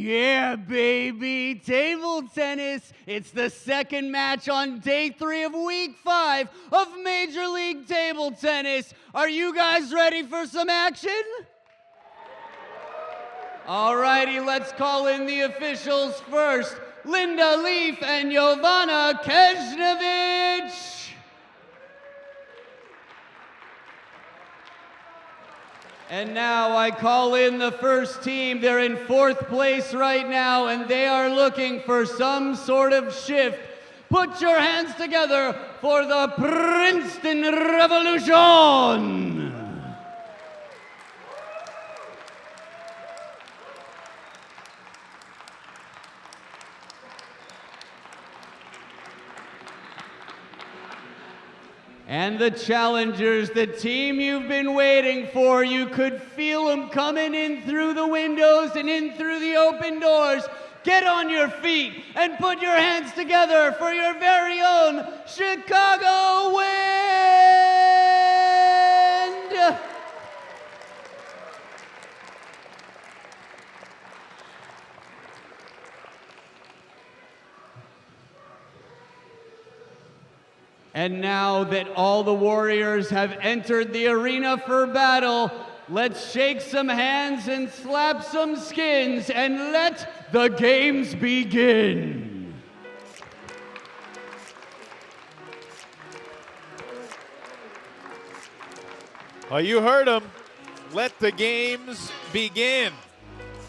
Yeah, baby, table tennis. It's the second match on day 3 of week 5 of Major League Table Tennis. Are you guys ready for some action? Alrighty, let's call in the officials first. Linda Leaf and Jovana Kesnevich. And now I call in the first team. They're in 4th place right now, and they are looking for some sort of shift. Put your hands together for the Princeton Revolution! And the challengers, the team you've been waiting for, you could feel them coming in through the windows and in through the open doors. Get on your feet and put your hands together for your very own Chicago Wind! And now that all the warriors have entered the arena for battle, let's shake some hands and slap some skins and let the games begin. Well, you heard him. Let the games begin.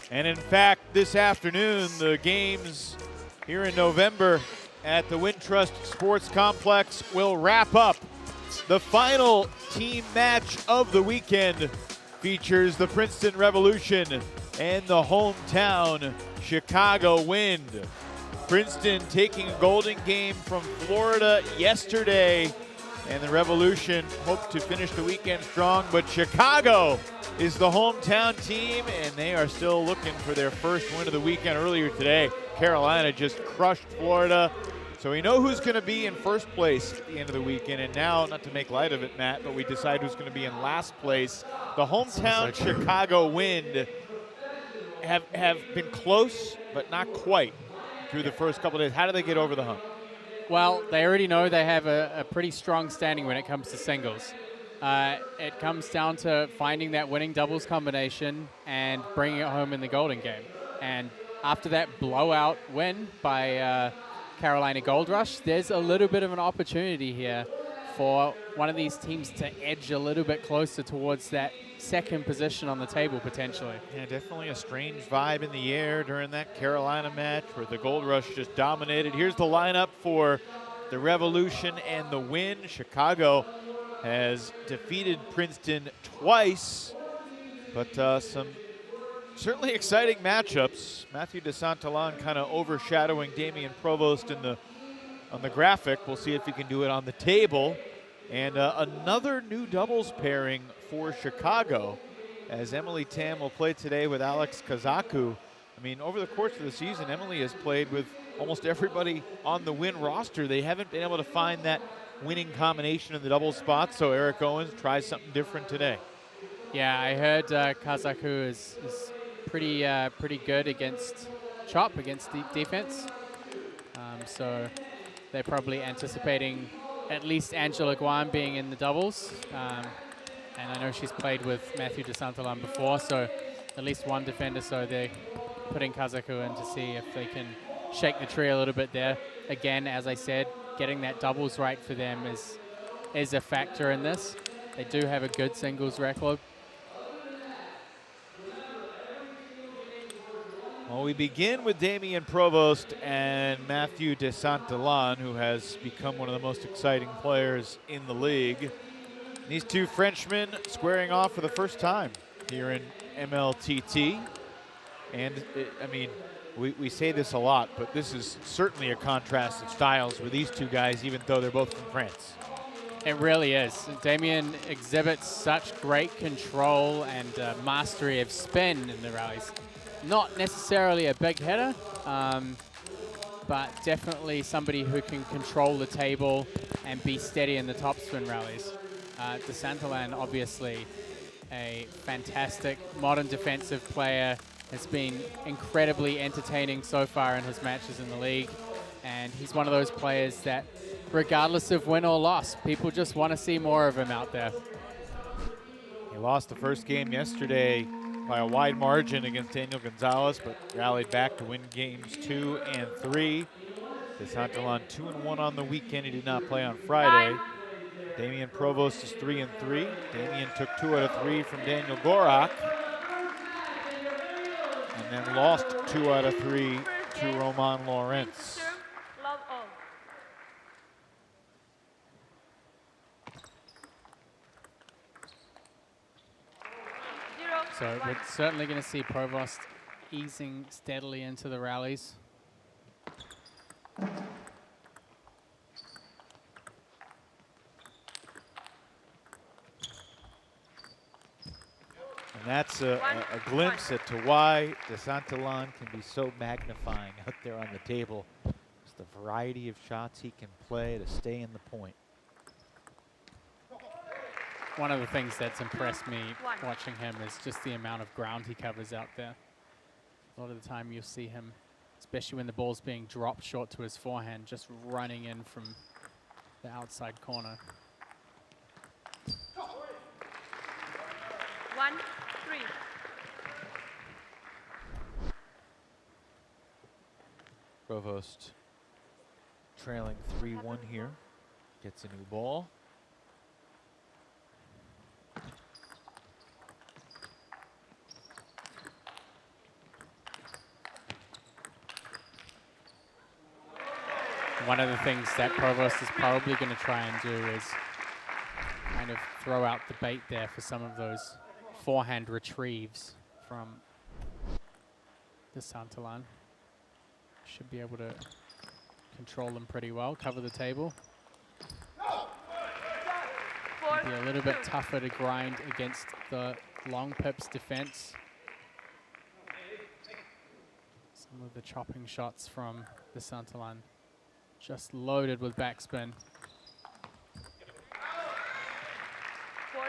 And in fact, this afternoon, the games here in November at the Wintrust Sports Complex will wrap up. The final team match of the weekend features the Princeton Revolution and the hometown Chicago Wind. Princeton taking a golden game from Florida yesterday, and the Revolution hope to finish the weekend strong, but Chicago is the hometown team, and they are still looking for their first win of the weekend. Earlier today, Carolina just crushed Florida. So we know who's going to be in first place at the end of the weekend, and now, not to make light of it, Matt, but we decide who's going to be in last place. The hometown Chicago Wind have been close, but not quite through the first couple of days. How do they get over the hump? Well, they already know they have a pretty strong standing when it comes to singles. It comes down to finding that winning doubles combination and bringing it home in the golden game. And after that blowout win by Carolina Gold Rush, there's a little bit of an opportunity here for one of these teams to edge a little bit closer towards that second position on the table potentially. Yeah, definitely a strange vibe in the air during that Carolina match where the Gold Rush just dominated. Here's the lineup for the Revolution and the Wind. Chicago has defeated Princeton twice, but some certainly exciting matchups. Matthew DeSantillan kind of overshadowing Damian Provost on the graphic. We'll see if he can do it on the table. And another new doubles pairing for Chicago, as Emily Tam will play today with Alex Kazaku. I mean, over the course of the season, Emily has played with almost everybody on the Win roster. They haven't been able to find that winning combination in the doubles spot, so Eric Owens tries something different today. Yeah, I heard Kazaku is pretty good against Chop, against deep defense. So they're probably anticipating at least Angela Guan being in the doubles. And I know she's played with Matthew DeSantillan before, so at least one defender. So they're putting Kazaku in to see if they can shake the tree a little bit there. Again, as I said, getting that doubles right for them is a factor in this. They do have a good singles record. Well, we begin with Damian Provost and Matthew DeSantillan, who has become one of the most exciting players in the league. These two Frenchmen squaring off for the first time here in MLTT. And, I mean, we say this a lot, but this is certainly a contrast of styles with these two guys, even though they're both from France. It really is. Damian exhibits such great control and mastery of spin in the rallies. Not necessarily a big hitter, but definitely somebody who can control the table and be steady in the topspin rallies. DeSantillan, obviously, a fantastic modern defensive player has been incredibly entertaining so far in his matches in the league. And he's one of those players that, regardless of win or loss, people just want to see more of him out there. He lost the first game yesterday by a wide margin against Daniel Gonzalez, but rallied back to win games 2 and 3. DeSantillan 2-1 on the weekend. He did not play on Friday. Damian Provost is 3-3. Damian took 2 out of 3 from Daniel Gorak, and then lost 2 out of 3 to Roman Lawrence. So we're certainly going to see Provost easing steadily into the rallies. And that's a glimpse as to why DeSantillan can be so magnifying out there on the table. Just the variety of shots he can play to stay in the point. One of the things that's impressed me watching him is just the amount of ground he covers out there. A lot of the time you'll see him, especially when the ball's being dropped short to his forehand, just running in from the outside corner. 1-3. Provost trailing 3-1 here. Gets a new ball. One of the things that Provost is probably going to try and do is kind of throw out the bait there for some of those forehand retrieves from DeSantillan. Should be able to control them pretty well, cover the table. Be a little bit tougher to grind against the long pips defense. Some of the chopping shots from DeSantillan just loaded with backspin. 4-3.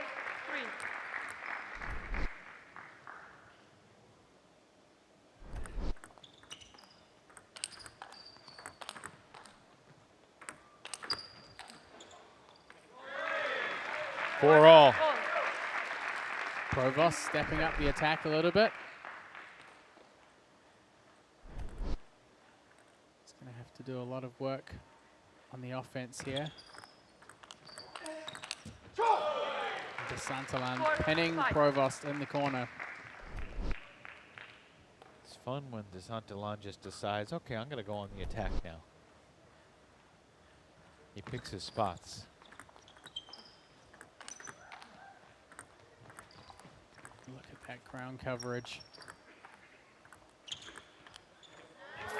For all. Provost stepping up the attack a little bit. He's going to have to do a lot of work on the offense here. DeSantillan pinning Provost in the corner. It's fun when DeSantillan just decides, okay, I'm going to go on the attack now. He picks his spots. Look at that ground coverage.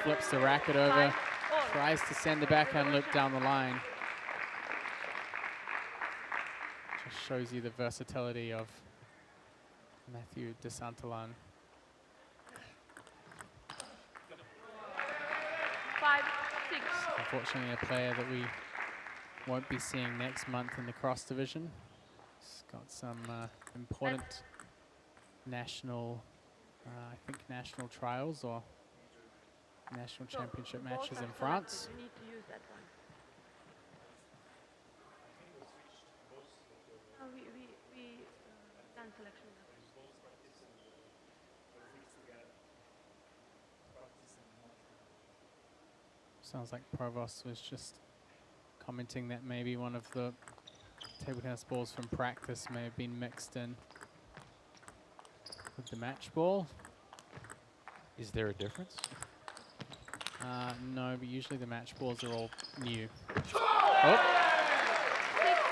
Flips the racket over, tries to send the backhand loop down the line. Just shows you the versatility of Matthew DeSantillan. 5-6. Unfortunately, a player that we won't be seeing next month in the cross division. He's got some important national, I think national trials or national championship matches in France. We need to use that one. We done selection. Sounds like Provost was just commenting that maybe one of the table tennis balls from practice may have been mixed in with the match ball. Is there a difference? No, but usually the match balls are all new. Oh.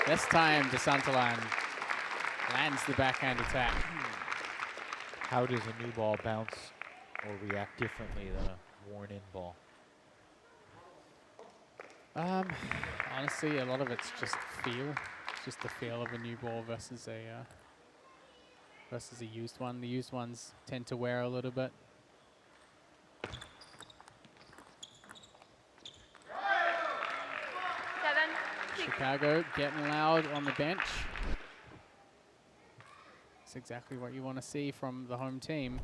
This time DeSantillan lands the backhand attack. How does a new ball bounce or react differently than a worn-in ball? Honestly, a lot of it's just feel. It's just the feel of a new ball versus a used one. The used ones tend to wear a little bit. Chicago getting loud on the bench. It's exactly what you want to see from the home team.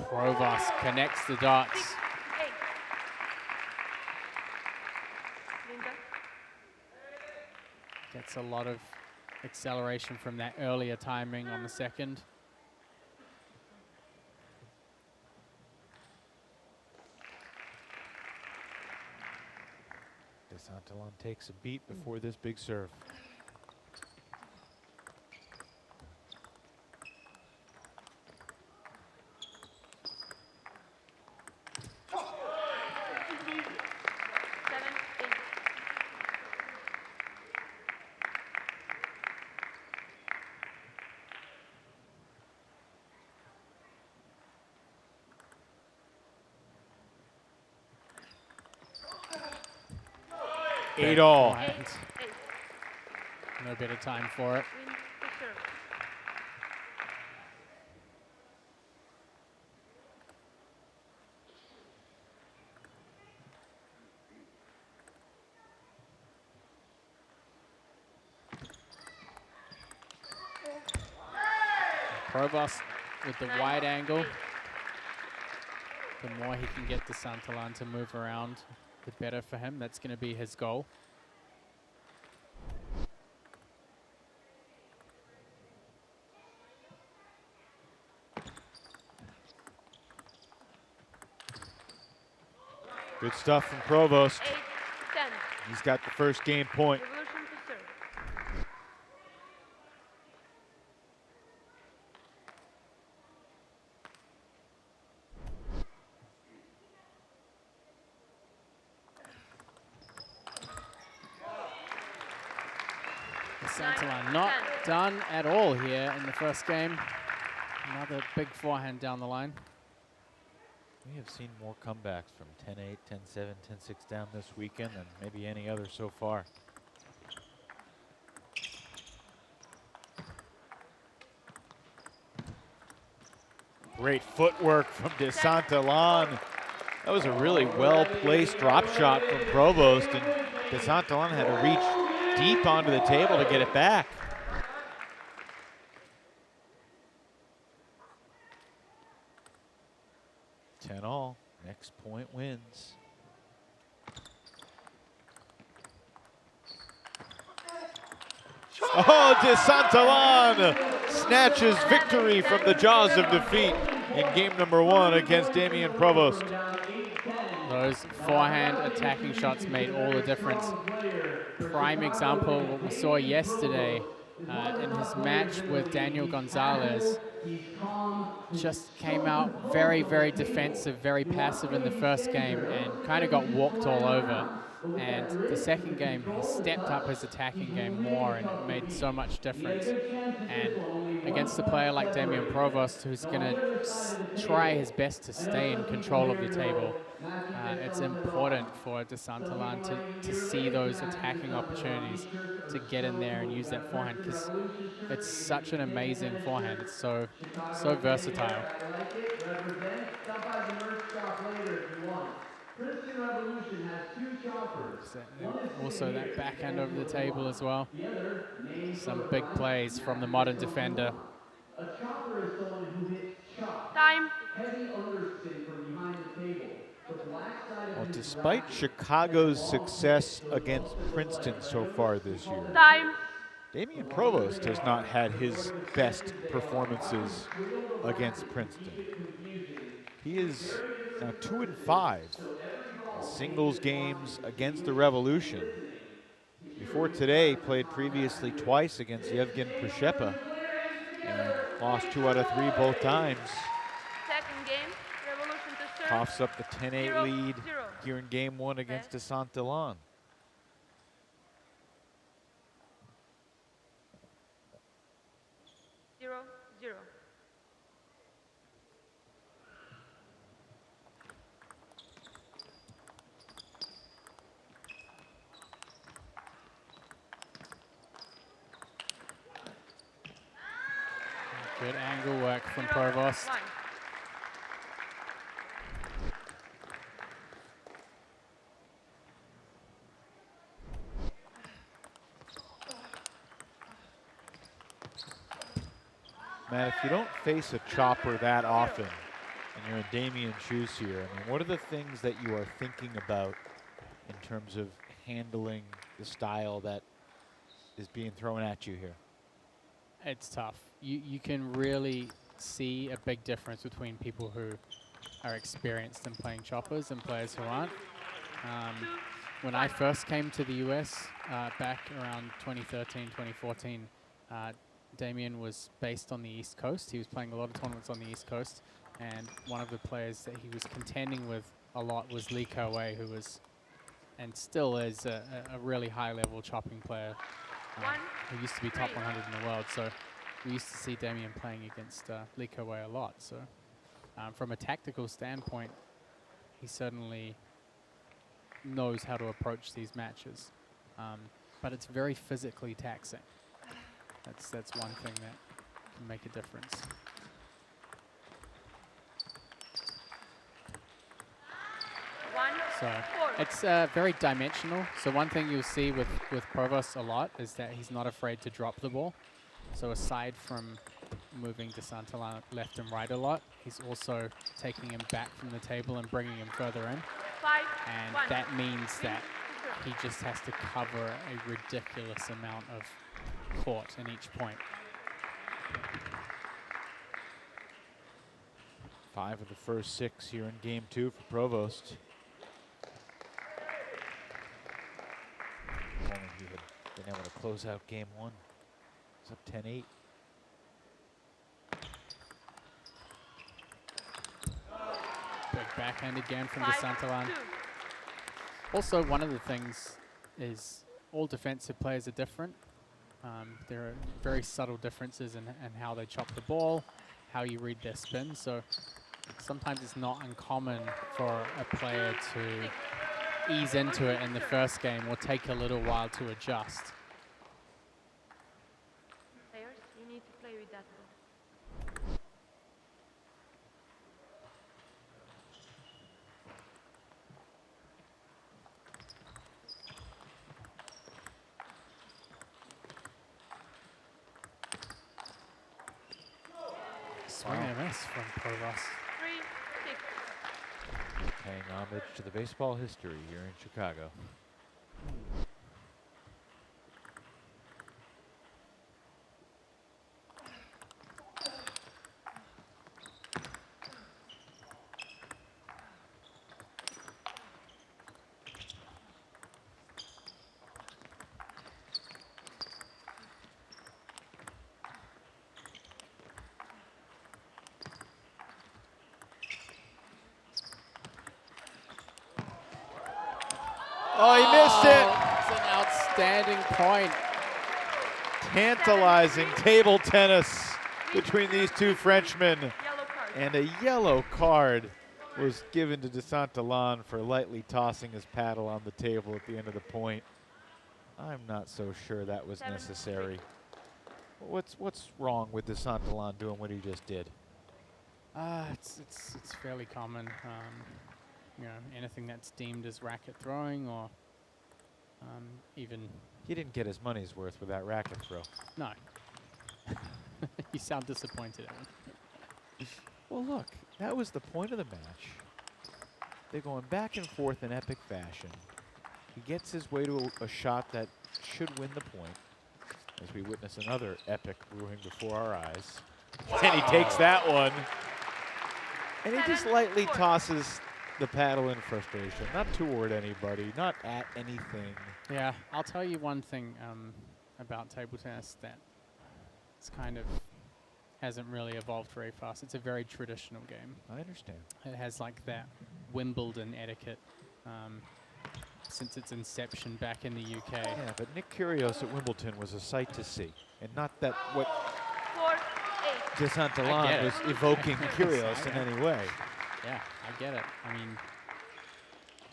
Provost connects the dots. 6, 8. Linda. Gets a lot of acceleration from that earlier timing on the second. DeSantillan takes a beat before this big serve. Eight all. No better time for it. Win the serve. Provost with the 9, wide angle. 8. The more he can get DeSantillan to move around, the better for him. That's going to be his goal. Good stuff from Provost. 8, 10. He's got the first game point. Revolution to serve. DeSantillan not done at all here in the first game. Another big forehand down the line. We have seen more comebacks from 10-8, 10-7, 10-6 down this weekend than maybe any other so far. Great footwork from DeSantillan. That was a really well-placed drop shot from Provost, and DeSantillan had to reach deep onto the table to get it back. All. Next point wins. Oh, DeSantillan snatches victory from the jaws of defeat in game number 1 against Damien Provost. Those forehand attacking shots made all the difference. Prime example, what we saw yesterday in his match with Daniel Gonzalez. Just came out very, very defensive, very passive in the first game and kind of got walked all over. And the second game, he stepped up his attacking game more, and it made so much difference. And against a player like Damien Provost, who's going to try his best to stay in control of the table, it's important for DeSantillan to see those attacking opportunities, to get in there and use that forehand, because it's such an amazing forehand. It's so versatile. Princeton Revolution has 2 choppers. Also that backhand over the table as well. Some big plays from the modern defender. A chopper is someone who hits chop. Time. Heavy underspin from behind the table. The black side Well, of despite Chicago's success against Princeton so far this year, Time. Damien Provost has not had his best performances against Princeton. He is now 2-5 in singles games against the Revolution. Before today, played previously twice against Yevgen Prishepa and lost 2 out of 3 both times. Second game. Revolution to serve. Coughs up the 10-8 0, lead 0. here in game 1 against DeSantillan. Good angle work from Provost. 1. Matt, if you don't face a chopper that often, and You're in Damien's shoes here. I mean, what are the things that you are thinking about in terms of handling the style that is being thrown at you here? It's tough. You can really see a big difference between people who are experienced in playing choppers and players who aren't. When I first came to the US back around 2013, 2014, Damien was based on the East Coast. He was playing a lot of tournaments on the East Coast, and one of the players that he was contending with a lot was Lee Ko-wei, who was, and still is, a really high-level chopping player who used to be top 100 in the world. So we used to see Damien playing against Lee Ko-wei a lot. So from a tactical standpoint, he certainly knows how to approach these matches, but it's very physically taxing. That's one thing that can make a difference. So it's very dimensional. So one thing you'll see with Provost a lot is that he's not afraid to drop the ball. So aside from moving DeSantolan left and right a lot, he's also taking him back from the table and bringing him further in. And that means that he just has to cover a ridiculous amount of court in each point. 5 of the first 6 here in game 2 for Provost. If only he had been able to close out game 1. It's up 10-8. Big backhand again from DeSantolan. Also, one of the things is all defensive players are different. There are very subtle differences in how they chop the ball, how you read their spin. So sometimes it's not uncommon for a player to ease into it in the first game or take a little while to adjust. Players, you need to play with that ball. Swing and a miss from Provost. 3-6. Paying homage to the baseball history here in Chicago. Oh, he missed it. It's an outstanding point. Tantalizing table tennis between these two Frenchmen. Yellow card. And a yellow card was given to DeSantolan for lightly tossing his paddle on the table at the end of the point. I'm not so sure that was 7-6. necessary. What's wrong with DeSantolan doing what he just did? It's fairly common. You know, anything that's deemed as racket throwing or even... He didn't get his money's worth with that racket throw. No. You sound disappointed, Evan. Well, look, that was the point of the match. They're going back and forth in epic fashion. He gets his way to a shot that should win the point, as we witness another epic brewing before our eyes. And he takes that one. And he just lightly tosses the paddle in frustration, not toward anybody, not at anything. Yeah, I'll tell you one thing about table tennis that it's kind of hasn't really evolved very fast. It's a very traditional game. I understand. It has like that Wimbledon etiquette since its inception back in the UK. Yeah, but Nick Kyrgios at Wimbledon was a sight to see, and not that what 4-8. DeSantolan was evoking Kyrgios in any way. Yeah, I get it. I mean,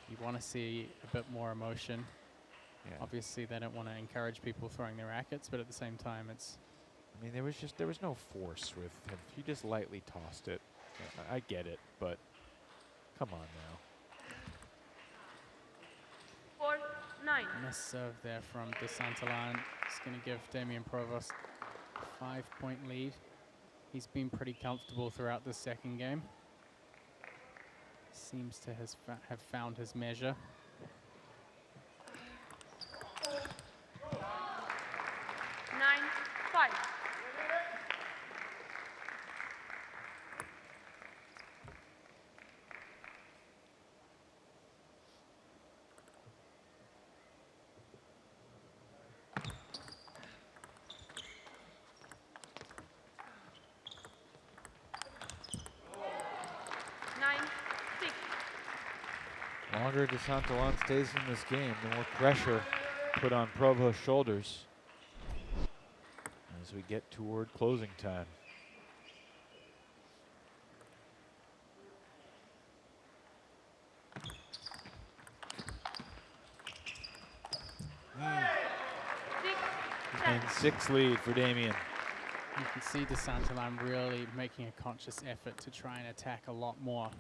you want to see a bit more emotion. Yeah. Obviously, they don't want to encourage people throwing their rackets, but at the same time, it's... I mean, there was no force with him. He just lightly tossed it. I get it, but come on now. 4-9. Nice serve there from DeSantolan. It's going to give Damien Provost a 5-point lead. He's been pretty comfortable throughout the second game. seems to have found his measure. Nine, five. Nine, six. The longer DeSantolan stays in this game, the more pressure put on Provost's shoulders as we get toward closing time. And 6 lead for Damien. You can see DeSantolan really making a conscious effort to try and attack a lot more.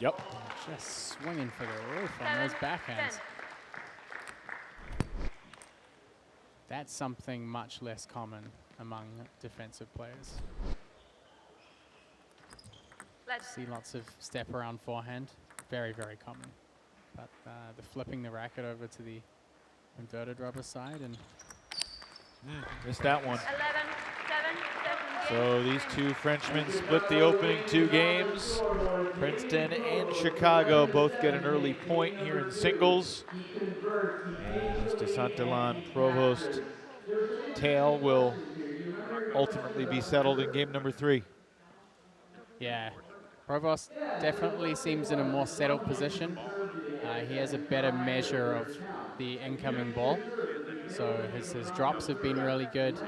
Yep. Just swinging for the roof on those backhands. That's something much less common among defensive players. See lots of step around forehand. Very, very common. But the flipping the racket over to the inverted rubber side and missed that one. 11, 7, So these two Frenchmen split the opening 2 games. Princeton and Chicago both get an early point here in singles. And this DeSantolan Provost tale will ultimately be settled in game number 3. yeah, Provost definitely seems in a more settled position. He has a better measure of the incoming ball. So his drops have been really good.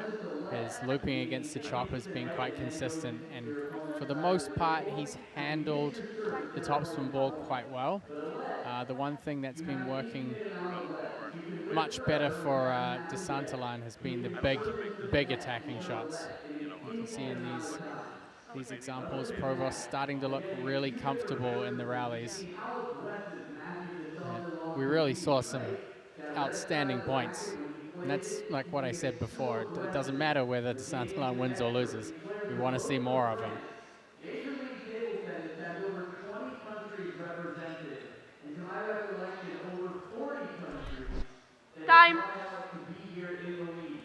His looping against the chop has been quite consistent. And for the most part, he's handled the topspin ball quite well. The one thing that's been working much better for DeSantolan has been the big attacking shots. You can see in these examples, Provost starting to look really comfortable in the rallies. We really saw some outstanding points. And that's like what I said before. It doesn't matter whether DeSantolan wins or loses. We want to see more of him. Major League Table Tennis has over 20 countries represented. And to my recollection, over 40 countries that Time. try out to be here in the league.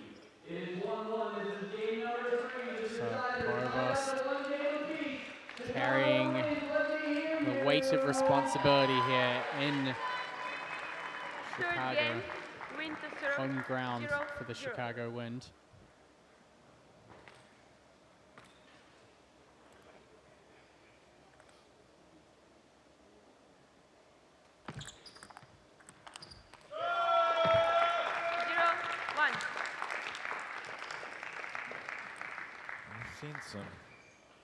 It is 1-1. This is game number 3. This is So decided Provost by one game apiece. carrying the weight of responsibility here in Third Chicago. game, win to serve. Home ground 0, for the 0. Chicago Wind. We've seen some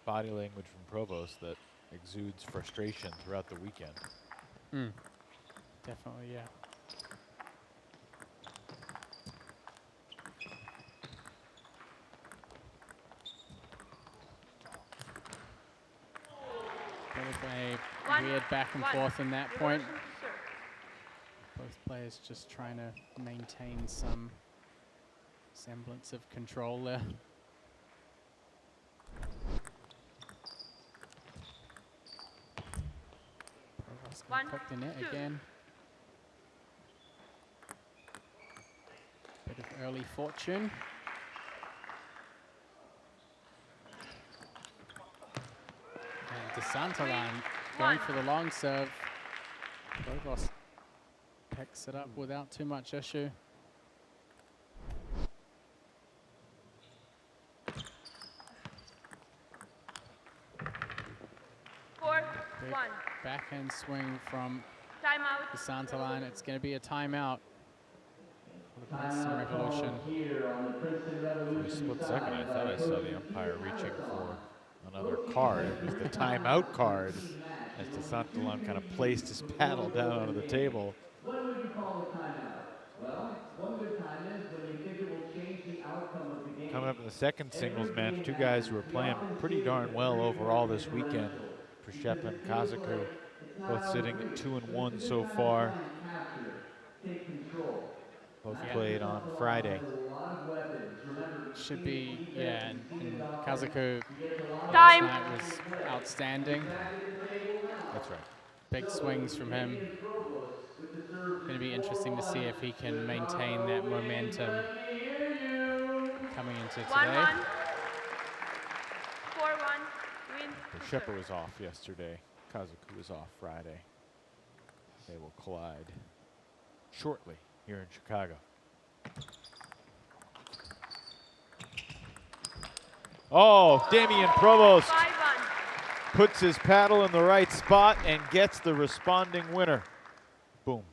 body language from Provost that exudes frustration throughout the weekend. Definitely, yeah. Bit of a weird back and forth in that point. Both players just trying to maintain some semblance of control there. Provost gonna cook the net again. Bit of early fortune. And DeSantolan going for the long serve. Provost picks it up without too much issue. Big backhand swing from Timeout. DeSantolan. It's going to be a timeout for the Princeton Revolution. For a split second, I thought I saw the umpire reaching for another card. It was the timeout card as DeSantolan kind of placed his paddle down onto the table. When would you call a timeout? Well, one good time is when you think it will change the outcome of the game. Coming up in the second singles match, two guys who are playing pretty darn well overall this weekend. Przep and Kazaku both sitting at 2-1 so far. Take control. Both Yeah. played on Friday. Should be, yeah, and Kazaku last Time. night was outstanding. That's right. Big swings from him. Going to be interesting to see if he can maintain that momentum coming into today. 1-1. 4-1. Win. So Shepard was off yesterday. Kazaku was off Friday. They will collide shortly here in Chicago. Oh, Damian Provost 5-1. puts his paddle in the right spot and gets the responding winner. Boom.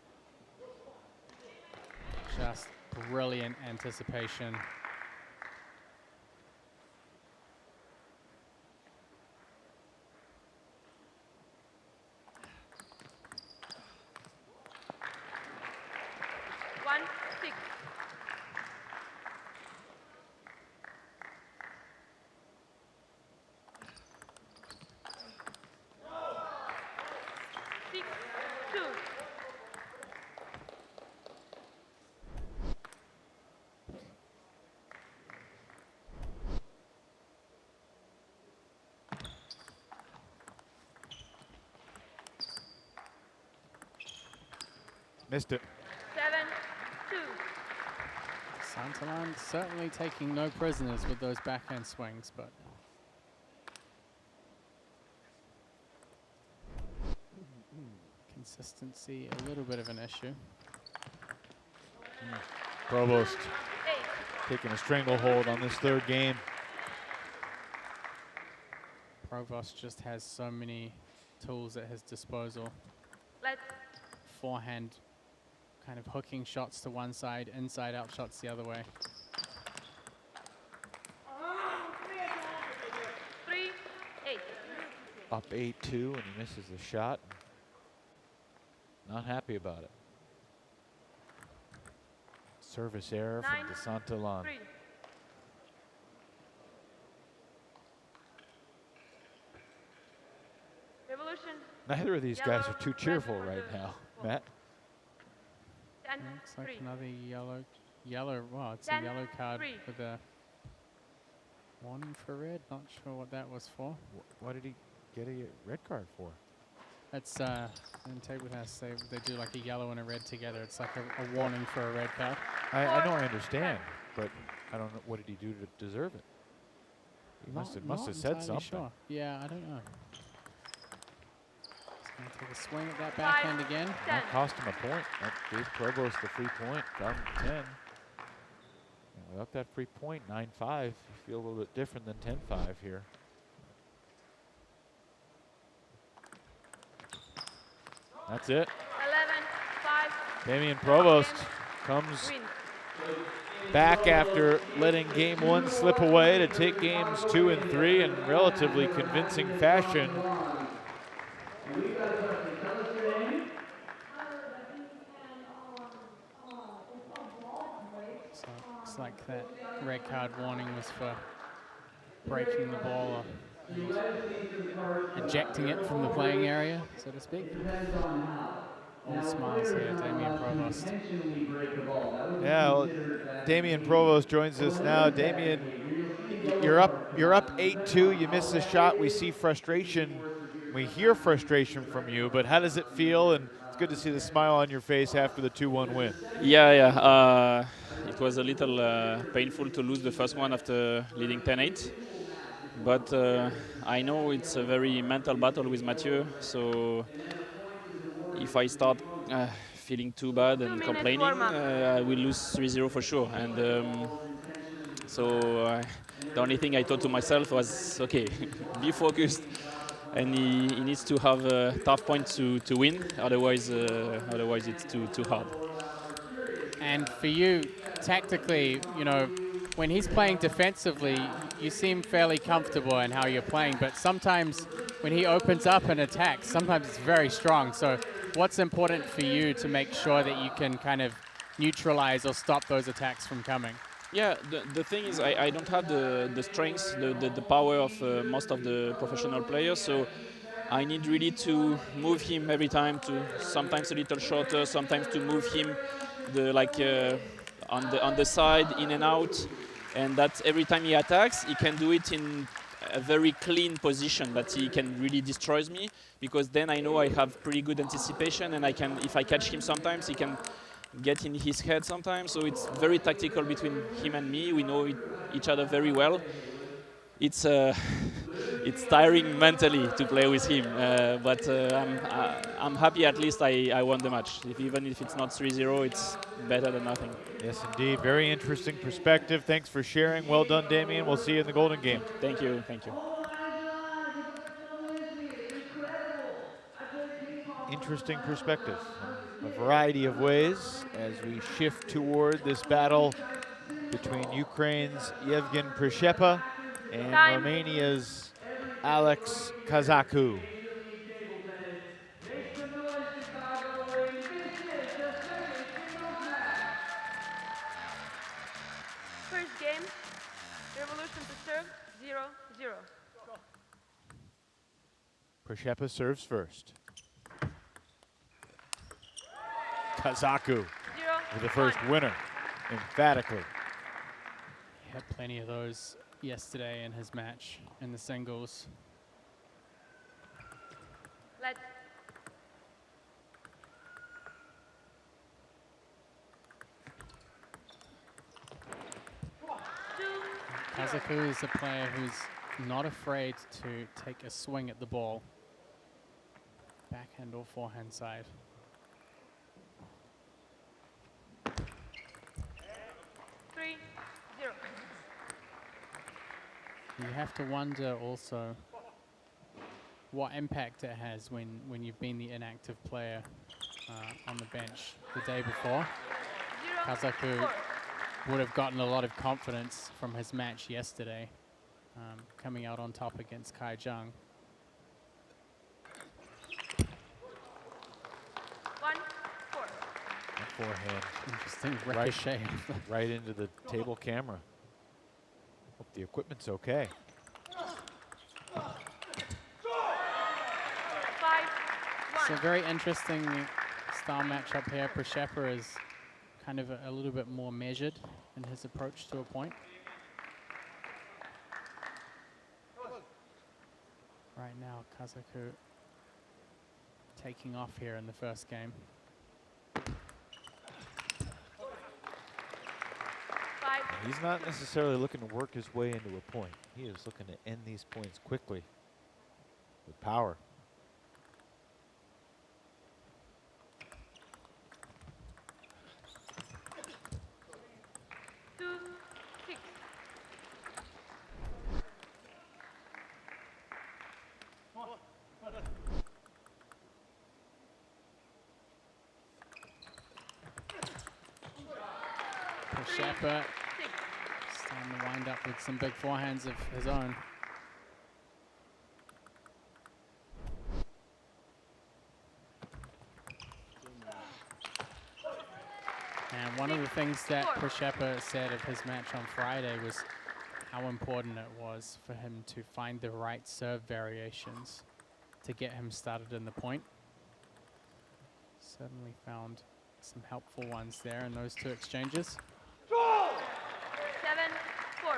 Just brilliant anticipation. One, 6. Six, 2. Missed it. 7, 2. Santalan certainly taking no prisoners with those backhand swings, but consistency a little bit of an issue. Provost 8. taking a stranglehold on this third game. Provost just has so many tools at his disposal. Let's. Forehand kind of hooking shots to one side, inside out shots the other way. 3, 8. Up 8-2 and he misses the shot. Not happy about it. Service error 9, from DeSantalan. 3. Revolution. Neither of these guys Yellow, are too red cheerful for right the now, ball. Matt. 10, Looks like 3. another yellow, well, it's a 10, yellow card 3. with a warning for red. Not sure what that was for. What did he get a red card for? It's in table tennis they do like a yellow and a red together. It's like a warning for a red card. I know I understand, but I don't know, what did he do to deserve it? He must have Not said entirely something. Sure. Yeah, I don't know. He's going to take a swing at that backhand again. 10. That cost him a point. That gave Provost the free point, got him to 10. And without that free point, 9-5, you feel a little bit different than 10-5 here. That's it. 11, 5. Damian Provost comes Win. back after letting game 1 slip away to take games 2 and 3 in relatively convincing fashion. So looks like that red card warning was for breaking the ball or ejecting it from the playing area, so to speak. All smiles here, Damian Provost. Yeah, well, Damian Provost joins us now. Damian, you're up 8-2. You miss the shot. We see frustration. We hear frustration from you, but how does it feel? And it's good to see the smile on your face after the 2-1 win. Yeah. It was a little painful to lose the first one after leading 10-8. But I know it's a very mental battle with Mathieu. So if I start feeling too bad and complaining, I will lose 3-0 for sure. And so the only thing I thought to myself was, okay, be focused. And he needs to have a tough point to win, otherwise it's too hard. And for you, tactically, you know, when he's playing defensively, you seem fairly comfortable in how you're playing, but sometimes when he opens up and attacks, sometimes it's very strong. So what's important for you to make sure that you can kind of neutralize or stop those attacks from coming? Yeah, the thing is I don't have the strength, the power of most of the professional players, so I need really to move him every time, to sometimes a little shorter, sometimes to move him on the side, in and out, and that every time he attacks, he can do it in a very clean position that he can really destroys me, because then I know I have pretty good anticipation, and I can, if I catch him sometimes, he can get in his head sometimes. So it's very tactical between him and me. We know each other very well. It's it's tiring mentally to play with him, but I'm happy at least I won the match. Even if it's not 3-0, it's better than nothing. Yes, indeed. Very interesting perspective. Thanks for sharing. Well done, Damien. We'll see you in the Golden Game. Thank you. Thank you. Interesting perspective in a variety of ways as we shift toward this battle between Ukraine's Yevgen Prishepa and Romania's Alex Kazaku. First game, Revolution to serve, 0-0. Prishepa serves first. Kazaku with the first winner, emphatically. He had plenty of those yesterday in his match in the singles. Let's. Kazaku is a player who's not afraid to take a swing at the ball, backhand or forehand side. You have to wonder also what impact it has when you've been the inactive player on the bench the day before. Kazaku would have gotten a lot of confidence from his match yesterday, coming out on top against Kai Zhang. 1-4. Forehand. Interesting ricochet. Right into the table camera. Hope the equipment's okay. 5-1. It's a very interesting style matchup here. Prishepa is kind of a little bit more measured in his approach to a point. Right now, Kazaku taking off here in the first game. 5. He's not necessarily looking to work his way into a point. He is looking to end these points quickly with power. Prishepa starting to wind up with some big forehands of his own. And one of the things that Prishepa said of his match on Friday was how important it was for him to find the right serve variations to get him started in the point. Certainly found some helpful ones there in those two exchanges. 7-4.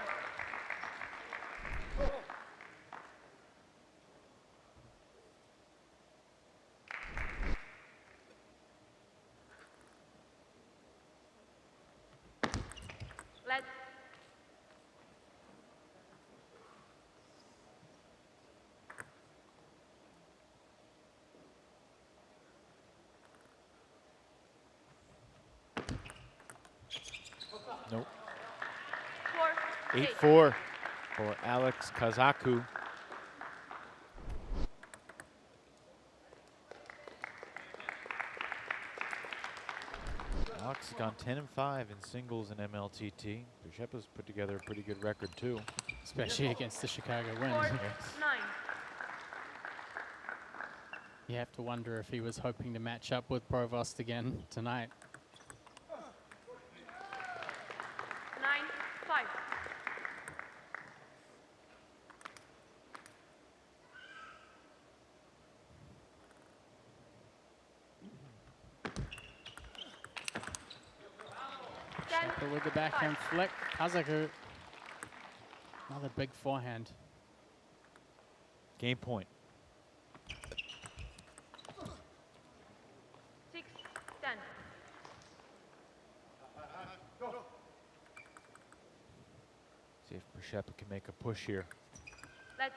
Let's. Nope. 4-8. 8-4 for Alex Kazaku. Alex has gone 10-5 in singles in MLTT. Prishepa's put together a pretty good record too. Especially against the Chicago Wind. 4-9. You have to wonder if he was hoping to match up with Provost again tonight. 9-5. But with the backhand flick, Kazaku, another big forehand. Game point. 6, 10. See if Przeppa can make a push here. Let's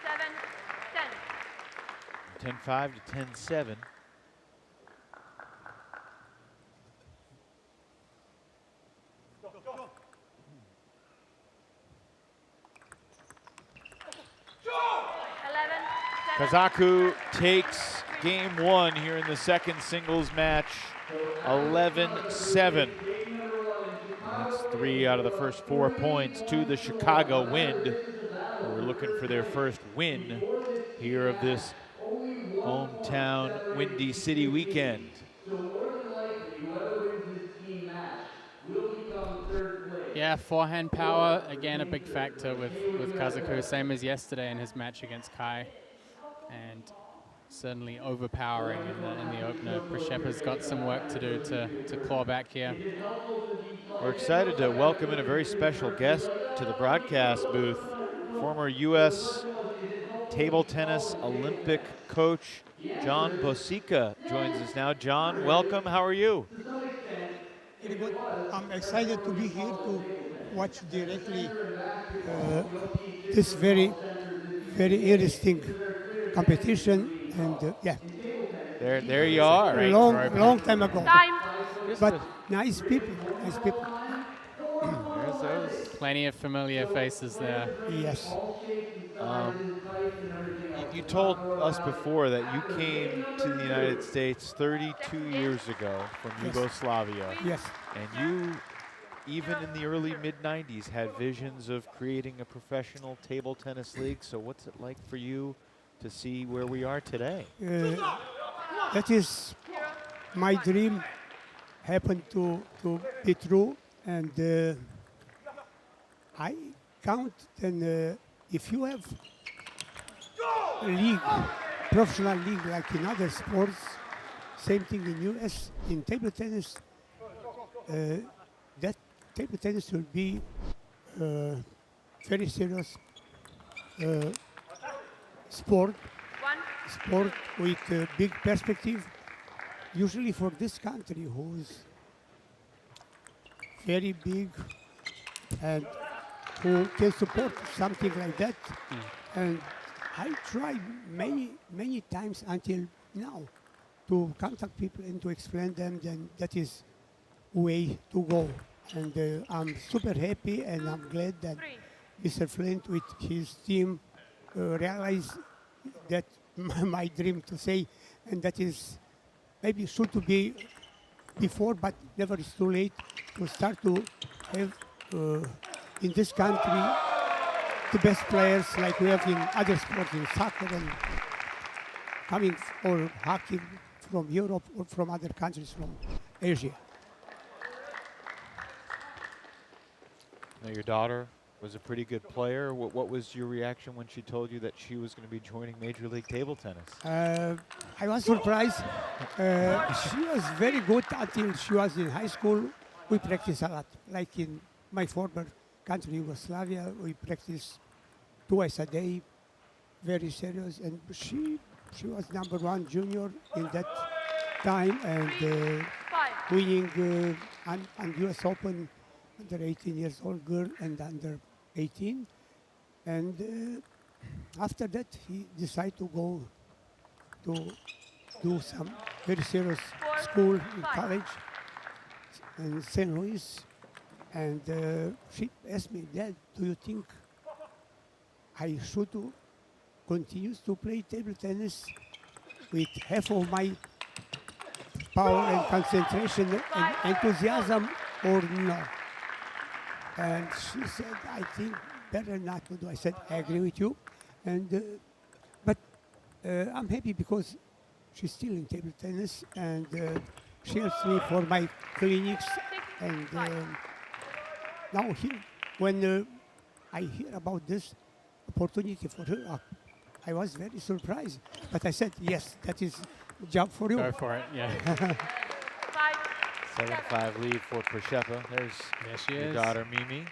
7, 10. 10-5 to 10-7. Kazaku takes game one here in the second singles match, 11-7. That's 3 out of the first 4 points to the Chicago Wind, who are looking for their first win here of this hometown Windy City weekend. Yeah, forehand power, again, a big factor with Kazaku, same as yesterday in his match against Kai. And certainly overpowering in the opener. Przeppa's got some work to do to claw back here. We're excited to welcome in a very special guest to the broadcast booth, former U.S. table tennis Olympic coach John Bosica joins us now. John, welcome. How are you? Very good. I'm excited to be here to watch directly this very interesting competition, and yeah. There you are. Great Long time ago. Time. But nice people, nice people. There's those. Plenty of familiar faces there. Yes. You told us before that you came to the United States 32 years ago from Yes. Yugoslavia. Yes. And you, even in the early mid-90s, had visions of creating a professional table tennis league. So what's it like for you to see where we are today? That is my dream happened to be true, and I count then if you have a league, professional league like in other sports, same thing in US, in table tennis, that table tennis will be very serious sport 1, with a big perspective, usually for this country who's very big and who can support something like that. And I tried many times until now to contact people and to explain them then that is way to go. And I'm super happy and I'm glad that 3. Mr. Flint with his team realized that my dream to say, and that is maybe should to be before, but never is too late to start to have in this country the best players like we have in other sports, in soccer and coming or hockey from Europe or from other countries from Asia. Now, your daughter was a pretty good player. What was your reaction when she told you that she was going to be joining Major League Table Tennis? I was surprised. She was very good until she was in high school. We practiced a lot. Like in my former country, Yugoslavia, we practiced twice a day, very serious. And she was #1 junior in that time and 5. winning on US Open under 18 years old girl and under 18. And after that, he decided to go to do some very serious school in college in St. Louis. And she asked me, Dad, do you think I should continue to play table tennis with half of my power and concentration and enthusiasm or no? And she said, I think better not to do. I said, I agree with you. And but I'm happy because she's still in table tennis and she helps me for my clinics. And now here, when I hear about this opportunity for her, I was very surprised. But I said, yes, that is job for you. Go for it, yeah. 5, 7-5 lead for Princeton. There's There she your is. daughter Mimi.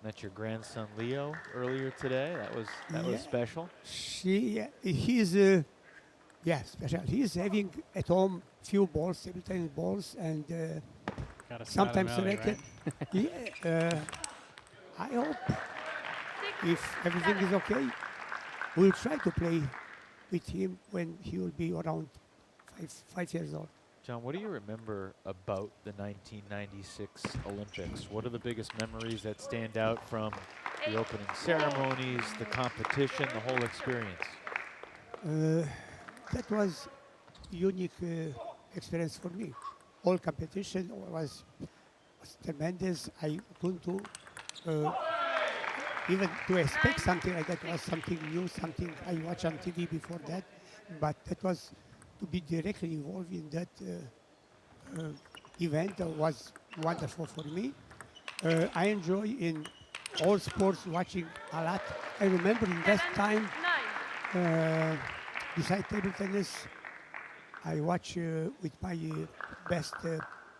Met your grandson Leo earlier today. That was Yeah. special. He's special. He's having at home few balls, table tennis balls, and Gotta start sometimes him early, racket. right? Yeah, I hope if everything is okay, we'll try to play with him when he will be around 5 years old. John, what do you remember about the 1996 Olympics? What are the biggest memories that stand out from the opening ceremonies, the competition, the whole experience? That was unique experience for me. All competition was tremendous. I couldn't do, even to expect something like that was something new, something I watched on TV before that. But that was to be directly involved in that event was wonderful for me. I enjoy in all sports watching a lot. I remember in that 7, time, 9. beside table tennis, I watch with my best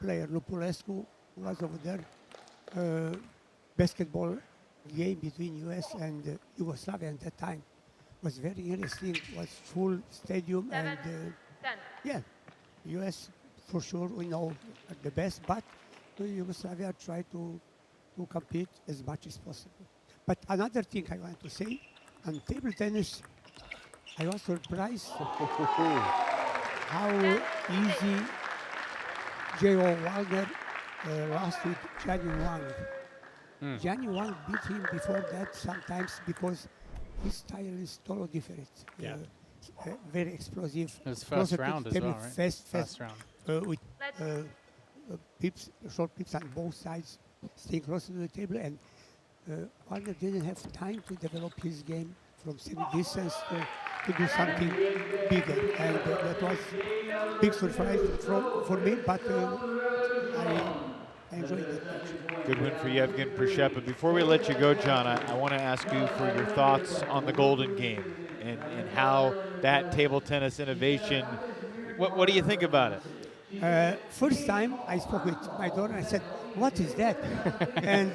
player, Lupulescu, who was over there, basketball game between US and Yugoslavia at that time. Was very interesting, was full stadium 7, and 10. yeah, US for sure we know are the best, but Yugoslavia tried to compete as much as possible. But another thing I want to say, on table tennis, I was surprised how easy J.O. Wagner lost with Gianni Wang. Gianni Wang beat him before that sometimes because his style is totally different. Yeah. Very explosive. It was closer first to round the as table, well, right? Fast, First round. with Let's pips, short pips on both sides, staying close to the table, and Wagner didn't have time to develop his game from semi distance to do something bigger, and that was big surprise for me. But I enjoyed that match. Good win for Yevgen Princeton. Before we let you go, John, I want to ask you for your thoughts on the Golden Game and how that table tennis innovation, what do you think about it? First time I spoke with my daughter, I said, "What is that?" And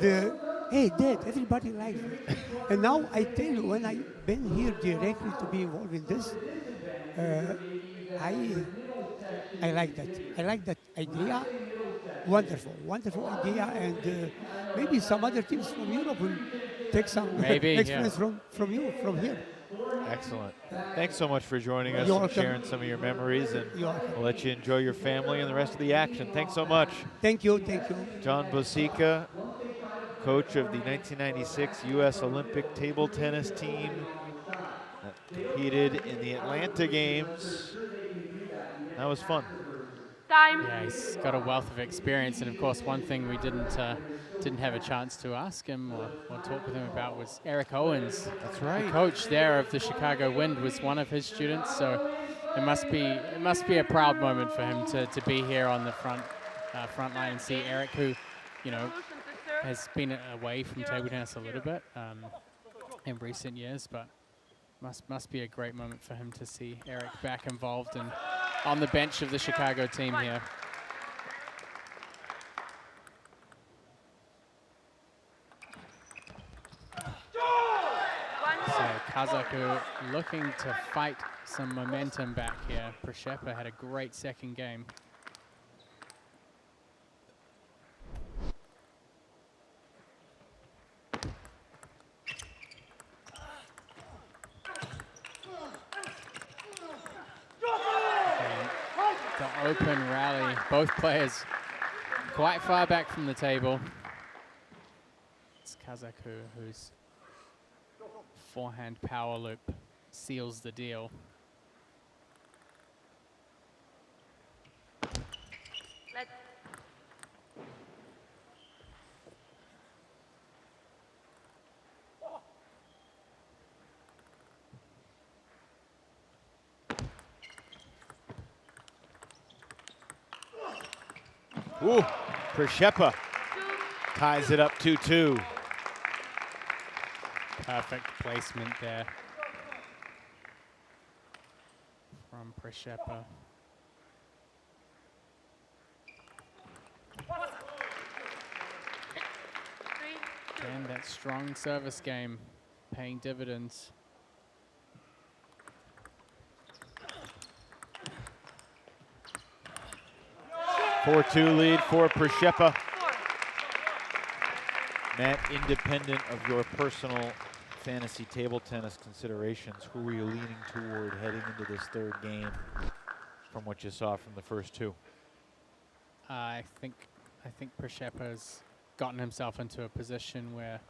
hey, Dad, everybody likes it. And now I tell you, when I've been here directly to be involved in this, I like that. I like that idea. Wonderful idea, and maybe some other teams from Europe will take some Maybe, experience from here. Excellent. Thanks so much for joining us You're and welcome. sharing some of your memories, and You're welcome. we'll let you enjoy your family and the rest of the action. Thanks so much. Thank you. John Bosica, coach of the 1996 U.S. Olympic table tennis team that competed in the Atlanta Games. That was fun. time. Yeah, he's got a wealth of experience, and of course, one thing we didn't have a chance to ask him or talk with him about was Eric Owens. That's right. The coach there of the Chicago Wind was one of his students, so it must be a proud moment for him to be here on the front line and see Eric, who, you know, Solution to serve. has been away from table tennis a little bit in recent years, but must be a great moment for him to see Eric back involved and on the bench of the Chicago team here. So Kazaku looking to fight some momentum back here. Princeton had a great second game. The open rally, both players quite far back from the table. It's Kazaku whose forehand power loop seals the deal. Let's Ooh, Princeton ties it up 2-2. Perfect placement there from Princeton. And that strong service game paying dividends. 4-2 lead for Princeton. Matt, independent of your personal fantasy table tennis considerations, who were you leaning toward heading into this third game from what you saw from the first two? I think Princeton's gotten himself into a position where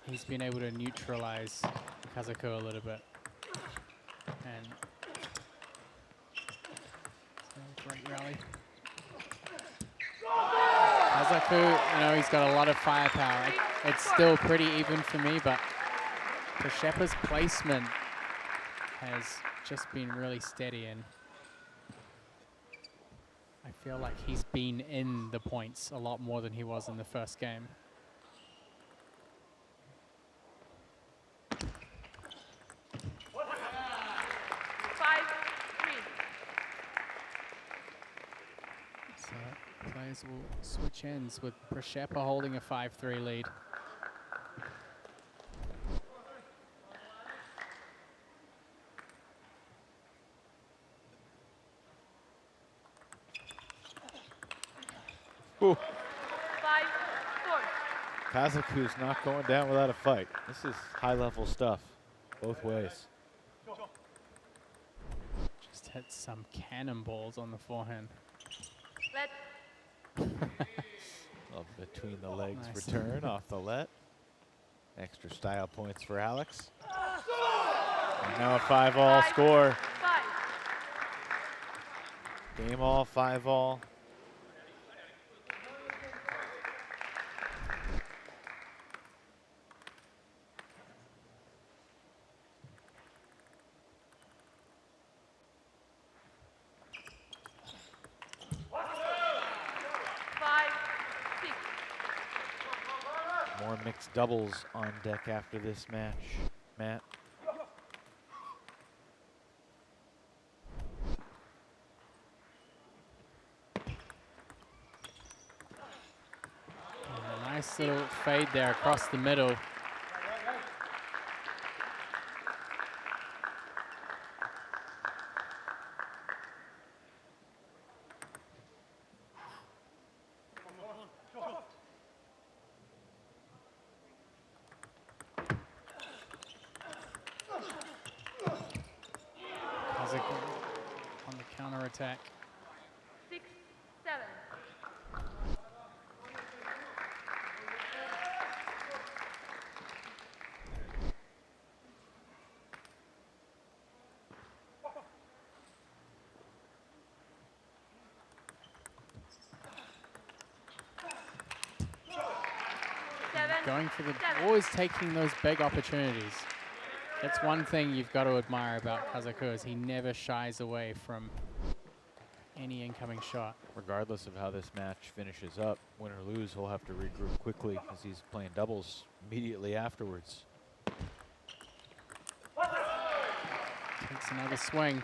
he's been able to neutralize Kazaku a little bit. And great rally. Kazaku, you know, he's got a lot of firepower. It's still pretty even for me, but Princeton's placement has just been really steady, and I feel like he's been in the points a lot more than he was in the first game. So players will switch ends with Princeton holding a 5-3 lead. Ooh. Kazaku's not going down without a fight. This is high-level stuff, both ways. Just hit some cannonballs on the forehand. Love between the legs Nice. return off the let. Extra style points for Alex. And now a 5-all score. Game all, 5-all. More mixed doubles on deck after this match, Matt. A nice little fade there across the middle. On the counter attack. 6-7. Going for the, always taking those big opportunities. That's one thing you've got to admire about Kazaku, is he never shies away from any incoming shot. Regardless of how this match finishes up, win or lose, he'll have to regroup quickly as he's playing doubles immediately afterwards. Takes another swing. 7-8.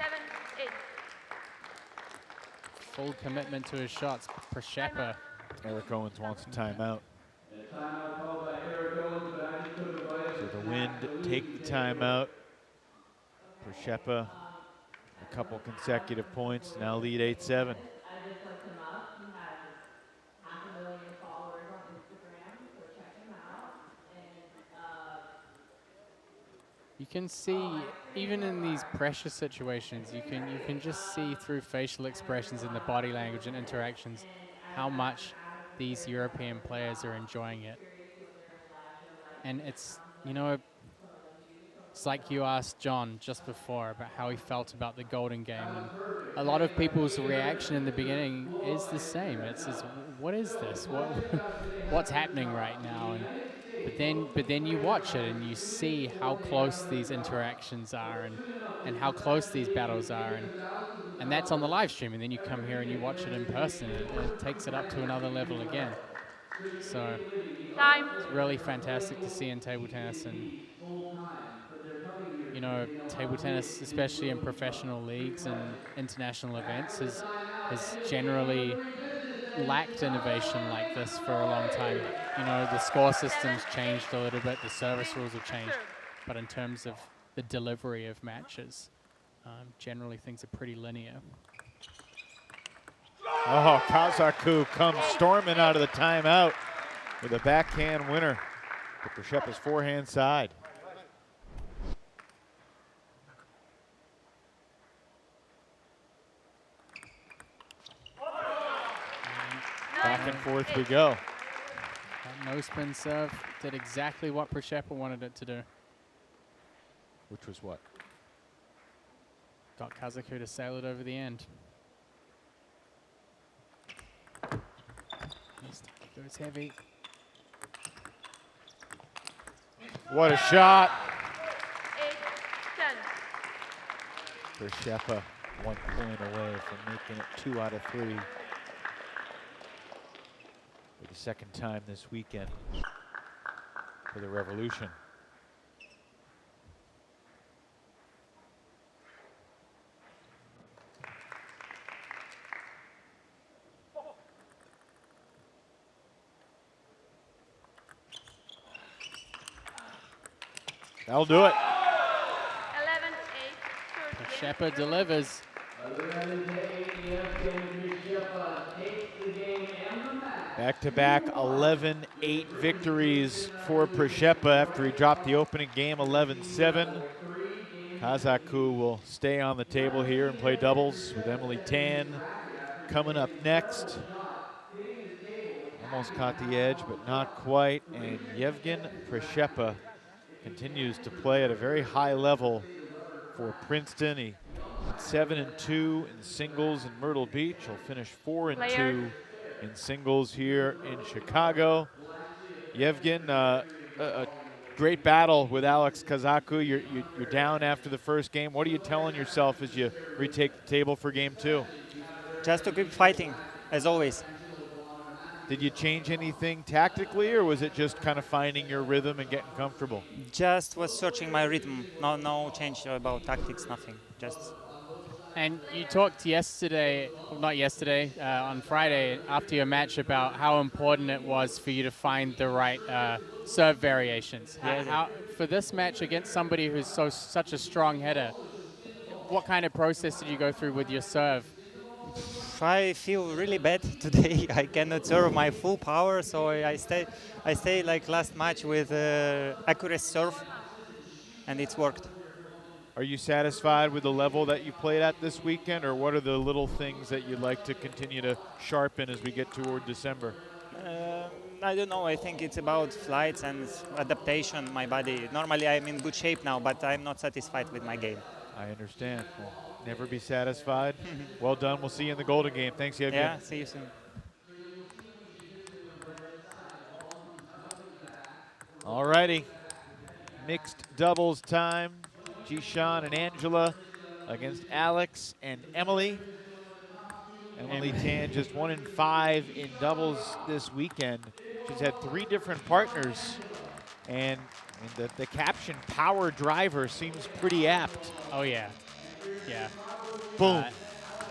Full commitment to his shots. Princeton. Eric Owens wants a timeout. So the Wind take the timeout. Princeton, a couple consecutive points, now lead 8-7. You can see, even in these pressure situations, you can just see through facial expressions and the body language and interactions how much these European players are enjoying it. And it's, you know, it's like you asked John just before about how he felt about the Golden Game. And a lot of people's reaction in the beginning is the same. It's just, what is this? What's happening right now? But then you watch it and you see how close these interactions are and how close these battles are. And that's on the live stream. And then you come here and you watch it in person, and it takes it up to another level again. So it's really fantastic to see in table tennis. And you know, table tennis, especially in professional leagues and international events, has generally lacked innovation like this for a long time. You know, the score system's changed a little bit, the service rules have changed, but in terms of the delivery of matches, generally things are pretty linear. Oh, Kazaku comes storming out of the timeout with a backhand winner to Przeppa's forehand side. Back and forth we go. That no spin serve did exactly what Przeppa wanted it to do. Which was what? Got Kazaku to sail it over the end. Goes heavy. What a shot. 8-10. Przeppa 1 point away from making it 2 out of 3. For the second time this weekend for the Revolution. That'll do it. 11-8. Przeppa delivers. Back-to-back 11-8 victories for Przeppa after he dropped the opening game 11-7. Kazaku will stay on the table here and play doubles with Emily Tan coming up next. Almost caught the edge, but not quite. And Yevgen Przeppa continues to play at a very high level for Princeton. He went 7-2 in singles in Myrtle Beach. He'll finish 4-2 in singles here in Chicago. Yevgen, a great battle with Alex Kazaku. You're down after the first game. What are you telling yourself as you retake the table for game 2? Just to keep fighting, as always. Did you change anything tactically, or was it just kind of finding your rhythm and getting comfortable? Just was searching my rhythm. No change about tactics, nothing. Just. And you talked yesterday, well, not yesterday, on Friday after your match about how important it was for you to find the right serve variations. Yeah, for this match against somebody who's such a strong header, what kind of process did you go through with your serve? I feel really bad today. I cannot serve my full power, so I stay like last match with accurate serve, and it's worked. Are you satisfied with the level that you played at this weekend, or what are the little things that you'd like to continue to sharpen as we get toward December? I don't know. I think it's about flights and adaptation, my body. Normally I'm in good shape now, but I'm not satisfied with my game. I understand. We'll never be satisfied. Well done. We'll see you in the Golden Game. Thanks, Yevgen. Yeah, see you soon. All righty. Mixed doubles time. Jishan and Angela against Alex and Emily. Emily Tan just 1-5 in doubles this weekend. She's had 3 different partners, and the caption "power driver" seems pretty apt. Oh yeah, yeah. Boom.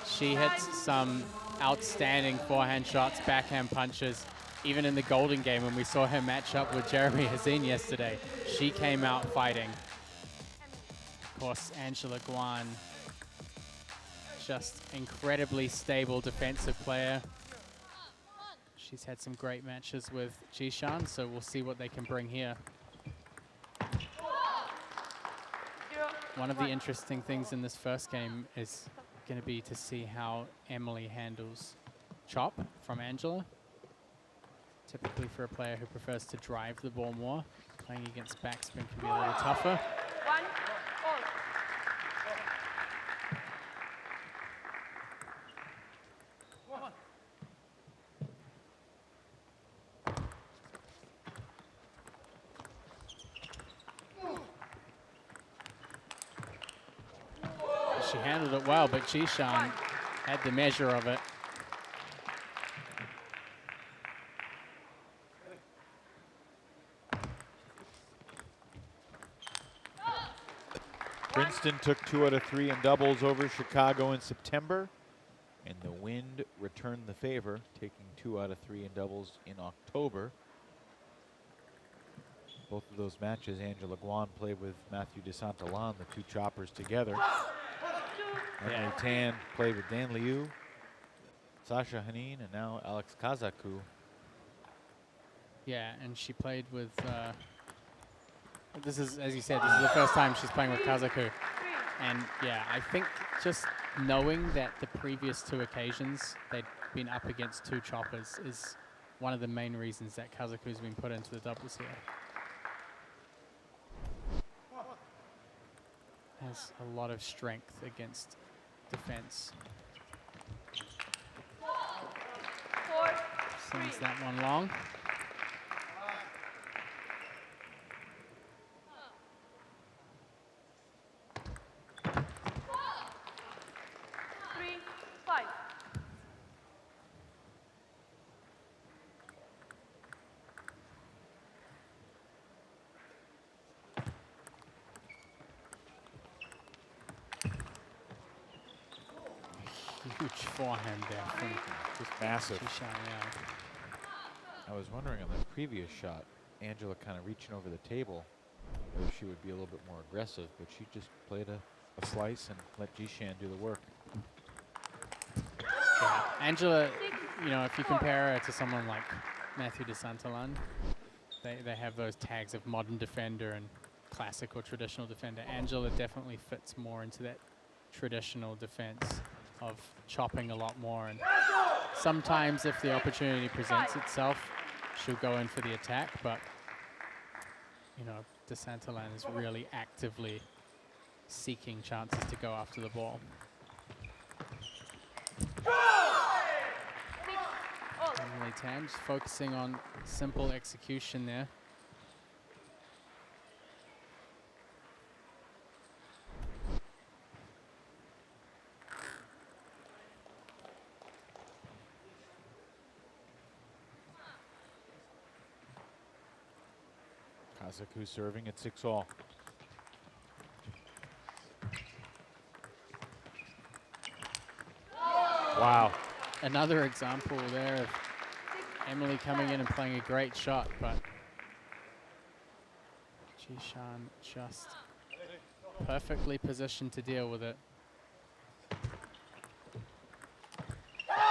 She hits some outstanding forehand shots, backhand punches. Even in the Golden Game, when we saw her match up with Jeremy Hazin yesterday, she came out fighting. Of course, Angela Guan, just incredibly stable defensive player. She's had some great matches with Jishan, so we'll see what they can bring here. One of the interesting things in this first game is going to be to see how Emily handles chop from Angela. Typically for a player who prefers to drive the ball more, playing against backspin can be a little tougher. 1 all. She handled it well, but Jishan had the measure of it. Princeton took 2 out of 3 in doubles over Chicago in September, and the Wind returned the favor, taking 2 out of 3 in doubles in October. Both of those matches, Angela Guan played with Matthew DeSantalan, the two choppers together. Emily Tan played with Dan Liu, Sasha Hanin, and now Alex Kazaku. Yeah, and she played with, this is, as you said, this is the first time she's playing with Kazaku. And yeah, I think just knowing that the previous 2 occasions they'd been up against 2 choppers is one of the main reasons that Kazaku's been put into the doubles here. Has a lot of strength against defense. 4, Sends that one long. 3, 5. Huge forehand there from Just massive. Jishan, yeah. I was wondering on the previous shot, Angela kind of reaching over the table, whether she would be a little bit more aggressive, but she just played a slice and let Jishan do the work. Yeah. Angela, you know, if you compare her to someone like Matthew DeSantalan, they have those tags of modern defender and classic or traditional defender. Angela definitely fits more into that traditional defense of chopping a lot more, and sometimes if the opportunity presents itself, she'll go in for the attack, but you know, DeSantalan is really actively seeking chances to go after the ball. Emily Tan just focusing on simple execution there. Kazaku serving at 6-all. Wow. Another example there of Emily coming in and playing a great shot, but Jishan just perfectly positioned to deal with it.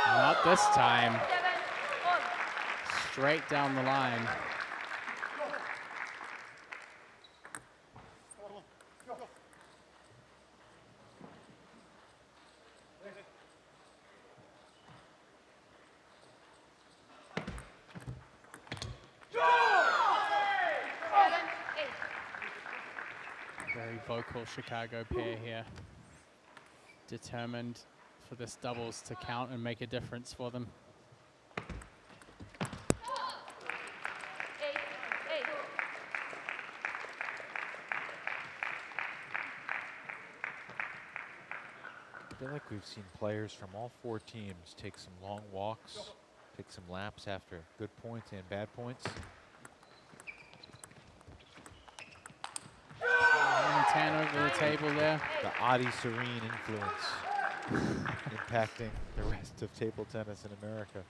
Not this time. 7, all. Straight down the line. Very vocal Chicago pair here. Determined for this doubles to count and make a difference for them. 8, 8. I feel like we've seen players from all 4 teams take some long walks, take some laps after good points and bad points. Tan over the table there. The Adi Serene influence impacting the rest of table tennis in America.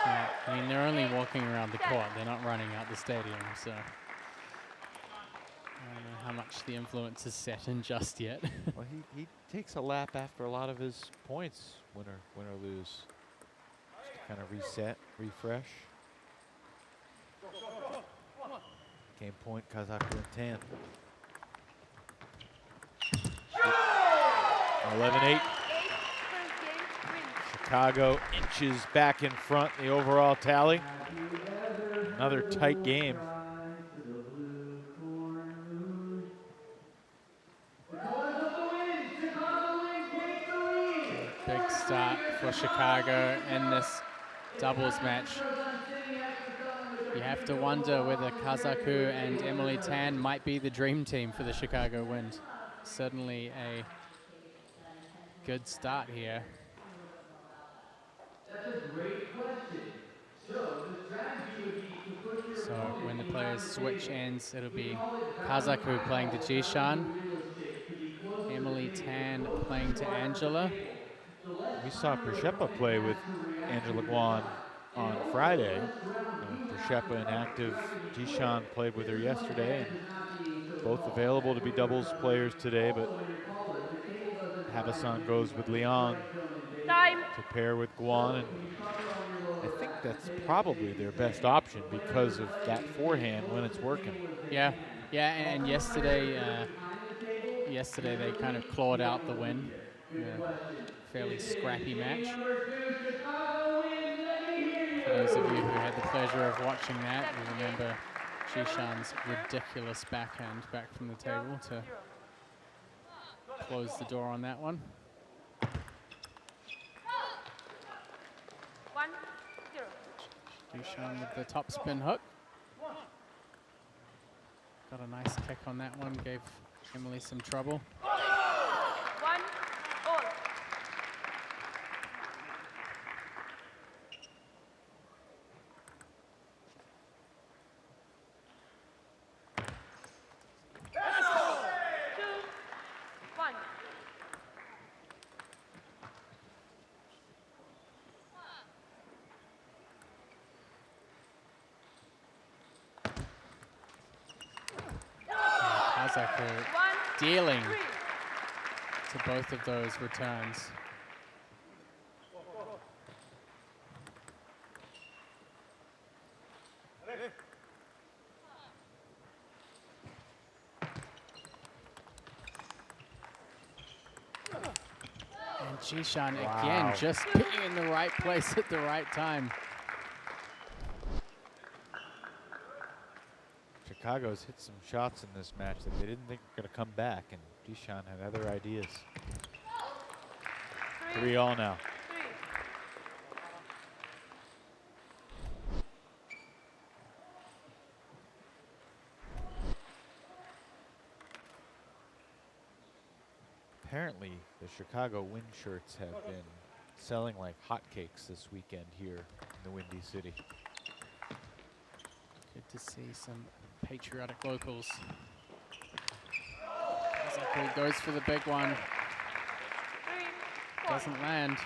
Yeah, I mean, they're only walking around the court. They're not running out the stadium, so I don't know how much the influence is set in just yet. Well, he takes a lap after a lot of his points, win or lose. Just to kind of reset, refresh. Game point, Kazaku and Tan. 11-8. Chicago inches back in front, the overall tally. Another tight game. Big start for Chicago in this doubles match. You have to wonder whether Kazaku and Emily Tan might be the dream team for the Chicago Wind. Certainly a good start here. So when the players switch ends, it'll be Kazaku playing to Jishan, Emily Tan playing to Angela. We saw Prishepa play with Angela Guan on Friday. Prishepa inactive. Jishan played with her yesterday, and both available to be doubles players today, but Habasan goes with Liang Time. to pair with Guan, and I think that's probably their best option because of that forehand when it's working. Yeah, yeah, and yesterday, yesterday they kind of clawed out the win. Fairly scrappy match. For those of you who had the pleasure of watching that, you remember Jishan's ridiculous backhand back from the table to close the door on that one. 1-0. Jishan with the top spin hook. Got a nice kick on that one, gave Emily some trouble. 1-all. Kazaku dealing to both of those returns. And Jishan again just being in the right place at the right time. Chicago's hit some shots in this match that they didn't think were going to come back, and Jishan had other ideas. 3-all now. Apparently, the Chicago Wind shirts have been selling like hotcakes this weekend here in the Windy City. Good to see some patriotic locals. Kazaku goes for the big one. Doesn't land.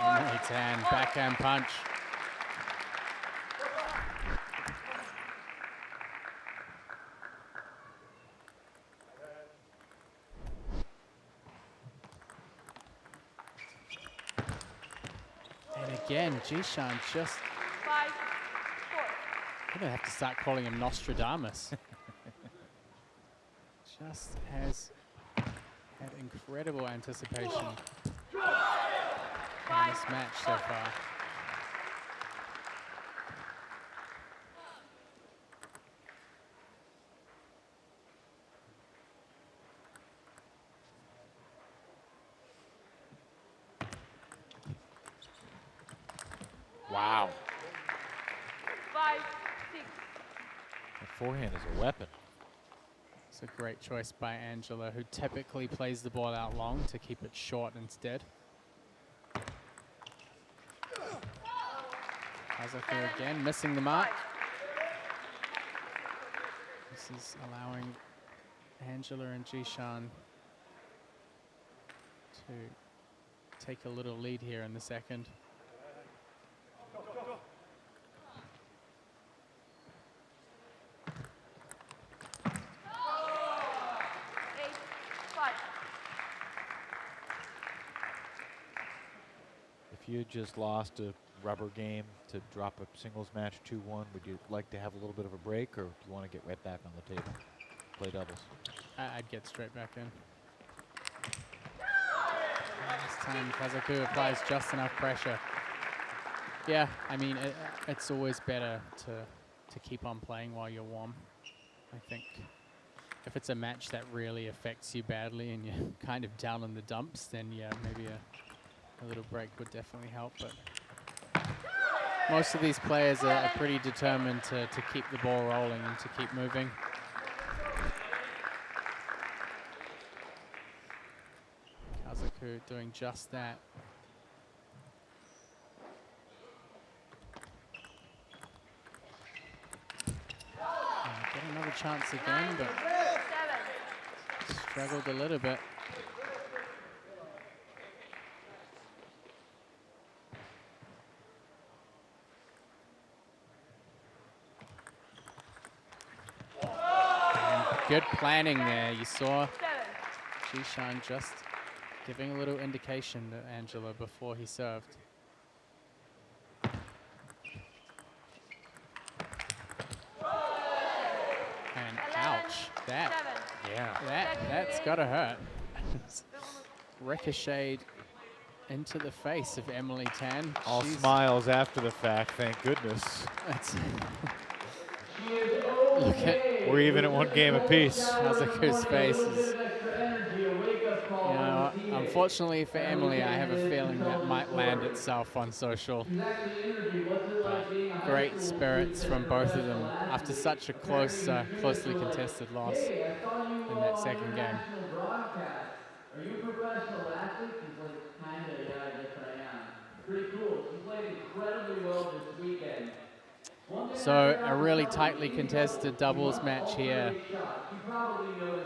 Emily Tan, backhand punch. Again, Jishan just... 5-4. I'm gonna have to start calling him Nostradamus. Just has had incredible anticipation in this match so far. Wow. 5-6. The forehand is a weapon. It's a great choice by Angela, who typically plays the ball out long to keep it short instead. Kazaku again missing the mark. This is allowing Angela and Jishan to take a little lead here in the second. If you had just lost a rubber game to drop a singles match 2-1, would you like to have a little bit of a break, or do you want to get right back on the table, play doubles? I'd get straight back in. This time Kazaku applies just enough pressure. Yeah, I mean, it's always better to keep on playing while you're warm. I think if it's a match that really affects you badly and you're kind of down in the dumps, then yeah, maybe a little break would definitely help. But most of these players are pretty determined to keep the ball rolling and to keep moving. doing just that. Get another chance again, but struggled a little bit. And good planning there. You saw Jishan just giving a little indication to Angela before he served. And ouch, that's gotta hurt. Ricocheted into the face of Emily Tan. All smiles after the fact, thank goodness. Look at, we're even at one game apiece. Kazaku's face is, you know, unfortunately for Emily, I have a feeling that might land itself on social. But great spirits from both of them after such a close, closely contested loss in that second game. Are you a professional athlete? She's like, kinda, yeah, I guess I am. Pretty cool. She played incredibly well this weekend. So a really tightly contested doubles match here.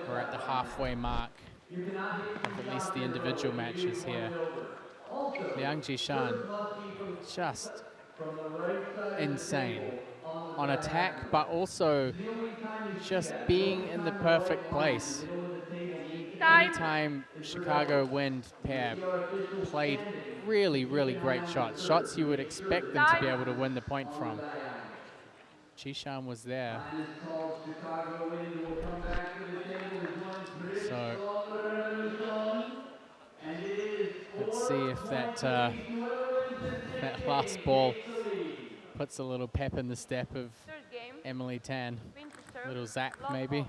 We're at the halfway mark of at least the individual matches here. Liang Jishan, just insane on attack, but also just being in the perfect place. Anytime Chicago Wind pair played really, really great shots, shots you would expect them to be able to win the point from. Jishan was there. So let's see if that that last ball puts a little pep in the step of Emily Tan. A little zap maybe.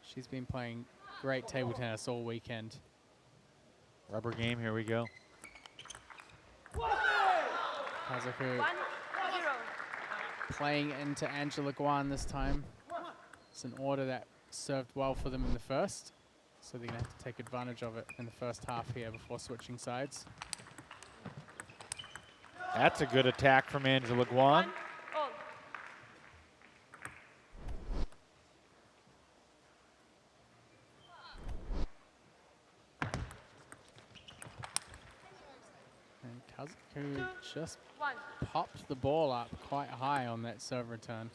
She's been playing great table tennis all weekend. Rubber game, here we go. Kazaku playing into Angela Guan this time. It's an order that served well for them in the first, so they're gonna have to take advantage of it in the first half here before switching sides. That's a good attack from Angela Guan. And Kazaku just popped the ball up quite high on that serve return.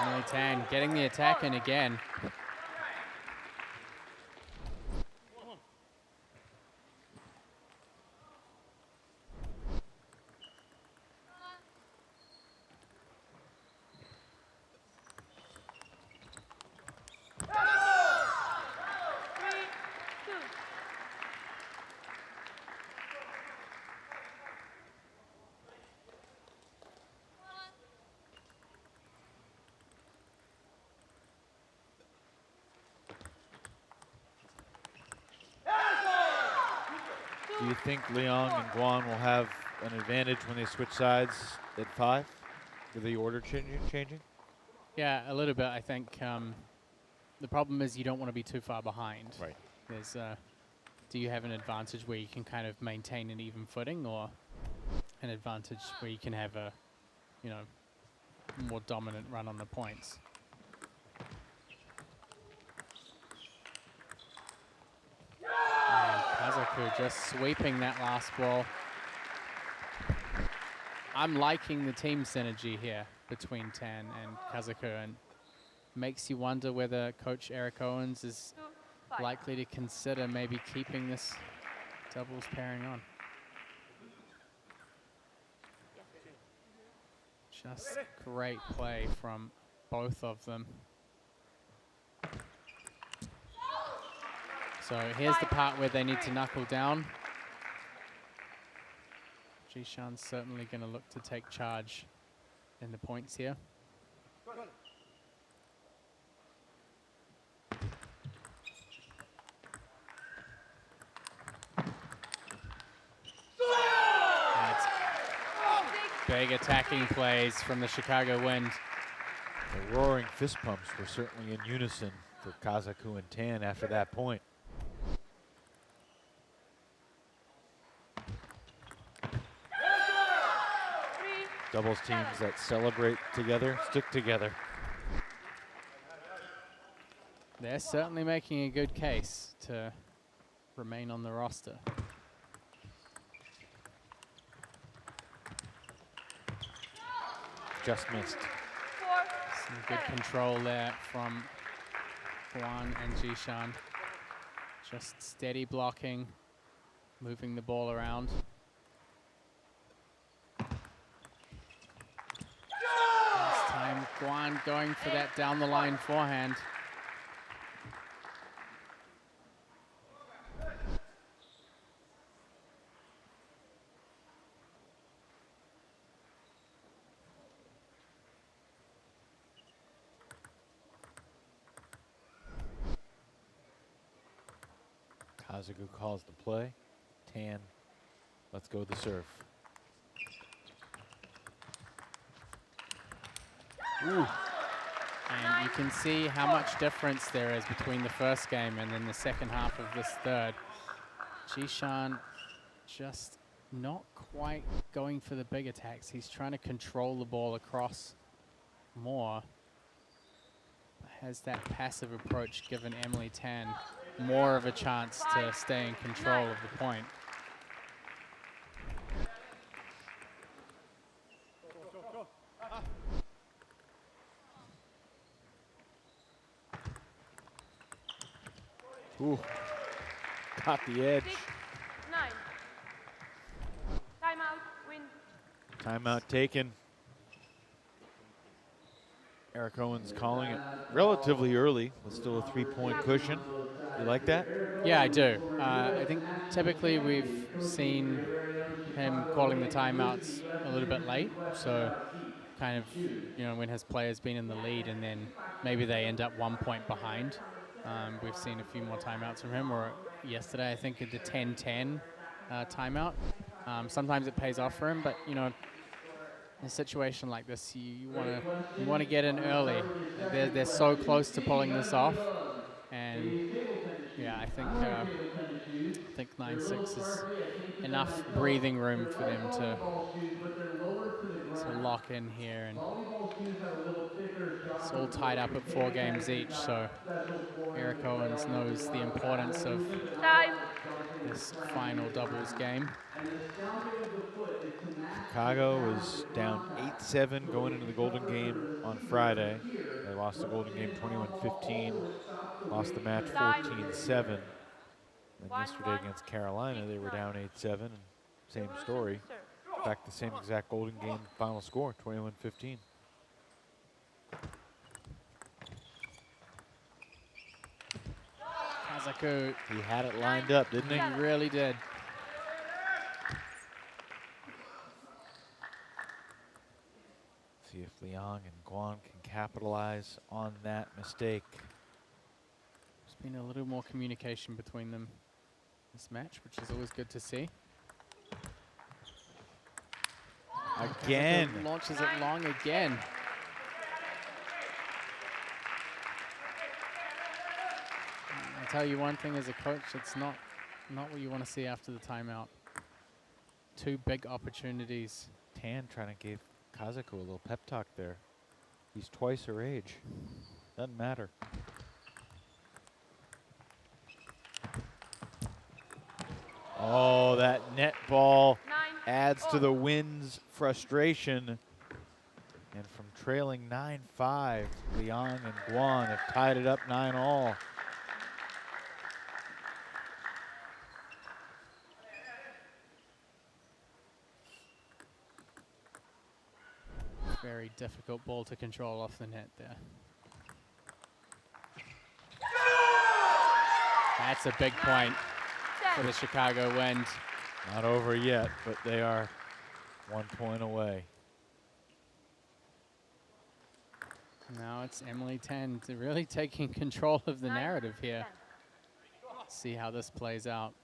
Emily Tan getting the attack in again. Do you think Liang and Guan will have an advantage when they switch sides at 5? With the order changing? Yeah, a little bit. I think the problem is you don't want to be too far behind. Right. There's, do you have an advantage where you can kind of maintain an even footing, or an advantage where you can have a, you know, more dominant run on the points? And Kazaku just sweeping that last ball. I'm liking the team synergy here between Tan and Kazaku, and makes you wonder whether Coach Eric Owens is likely to consider maybe keeping this doubles pairing on. Just great play from both of them. So here's the part where they need to knuckle down. Jishan's certainly going to look to take charge in the points here. That's big attacking plays from the Chicago Wind. The roaring fist pumps were certainly in unison for Kazaku and Tan after that point. Doubles teams that celebrate together stick together. They're certainly making a good case to remain on the roster. Just missed. Some good control there from Guan and Jishan. Just steady blocking, moving the ball around. This time, Guan going for that down the line forehand. Kazaku calls the play. Tan, let's go the serve. Ooh. And you can see how much difference there is between the first game and then the second half of this third. Jishan just not quite going for the big attacks. He's trying to control the ball across more. Has that passive approach given Emily Tan more of a chance to stay in control of the point. Ooh, caught the edge. 6-9. Timeout, win. Timeout taken. Eric Owens calling it relatively early, but still a 3-point cushion. You like that? Yeah, I do. I think typically we've seen him calling the timeouts a little bit late, so kind of, you know, when his player's been in the lead and then maybe they end up 1 point behind. We've seen a few more timeouts from him, or yesterday I think at the 10-10 timeout. Sometimes it pays off for him, but you know, in a situation like this, you want to get in early. They're so close to pulling this off, and yeah, I think 9-6 is enough breathing room for them to lock in here, and it's all tied up at 4 games each. So Eric Owens knows the importance of Time. this final doubles game. Chicago was down 8-7 going into the Golden Game on Friday. They lost the Golden Game 21-15, lost the match 14-7. And yesterday against Carolina, they were down 8-7, and same story. In fact, the same exact Golden Game final score, 21-15. Kazaku, He had it lined up, didn't he? he really did. See if Liang and Guan can capitalize on that mistake. There's been a little more communication between them this match, which is always good to see. Again. Kazaku launches it long again. I'll tell you one thing as a coach, it's not what you want to see after the timeout. 2 big opportunities. Tan trying to give Kazaku a little pep talk there. He's twice her age. Doesn't matter. Oh, that net ball adds to the Wind's frustration. And from trailing 9-5, Liang and Guan have tied it up 9-all. Very difficult ball to control off the net there. That's a big point for the Chicago Wind. Not over yet, but they are 1 point away. Now it's Emily Tan really taking control of the narrative here. See how this plays out.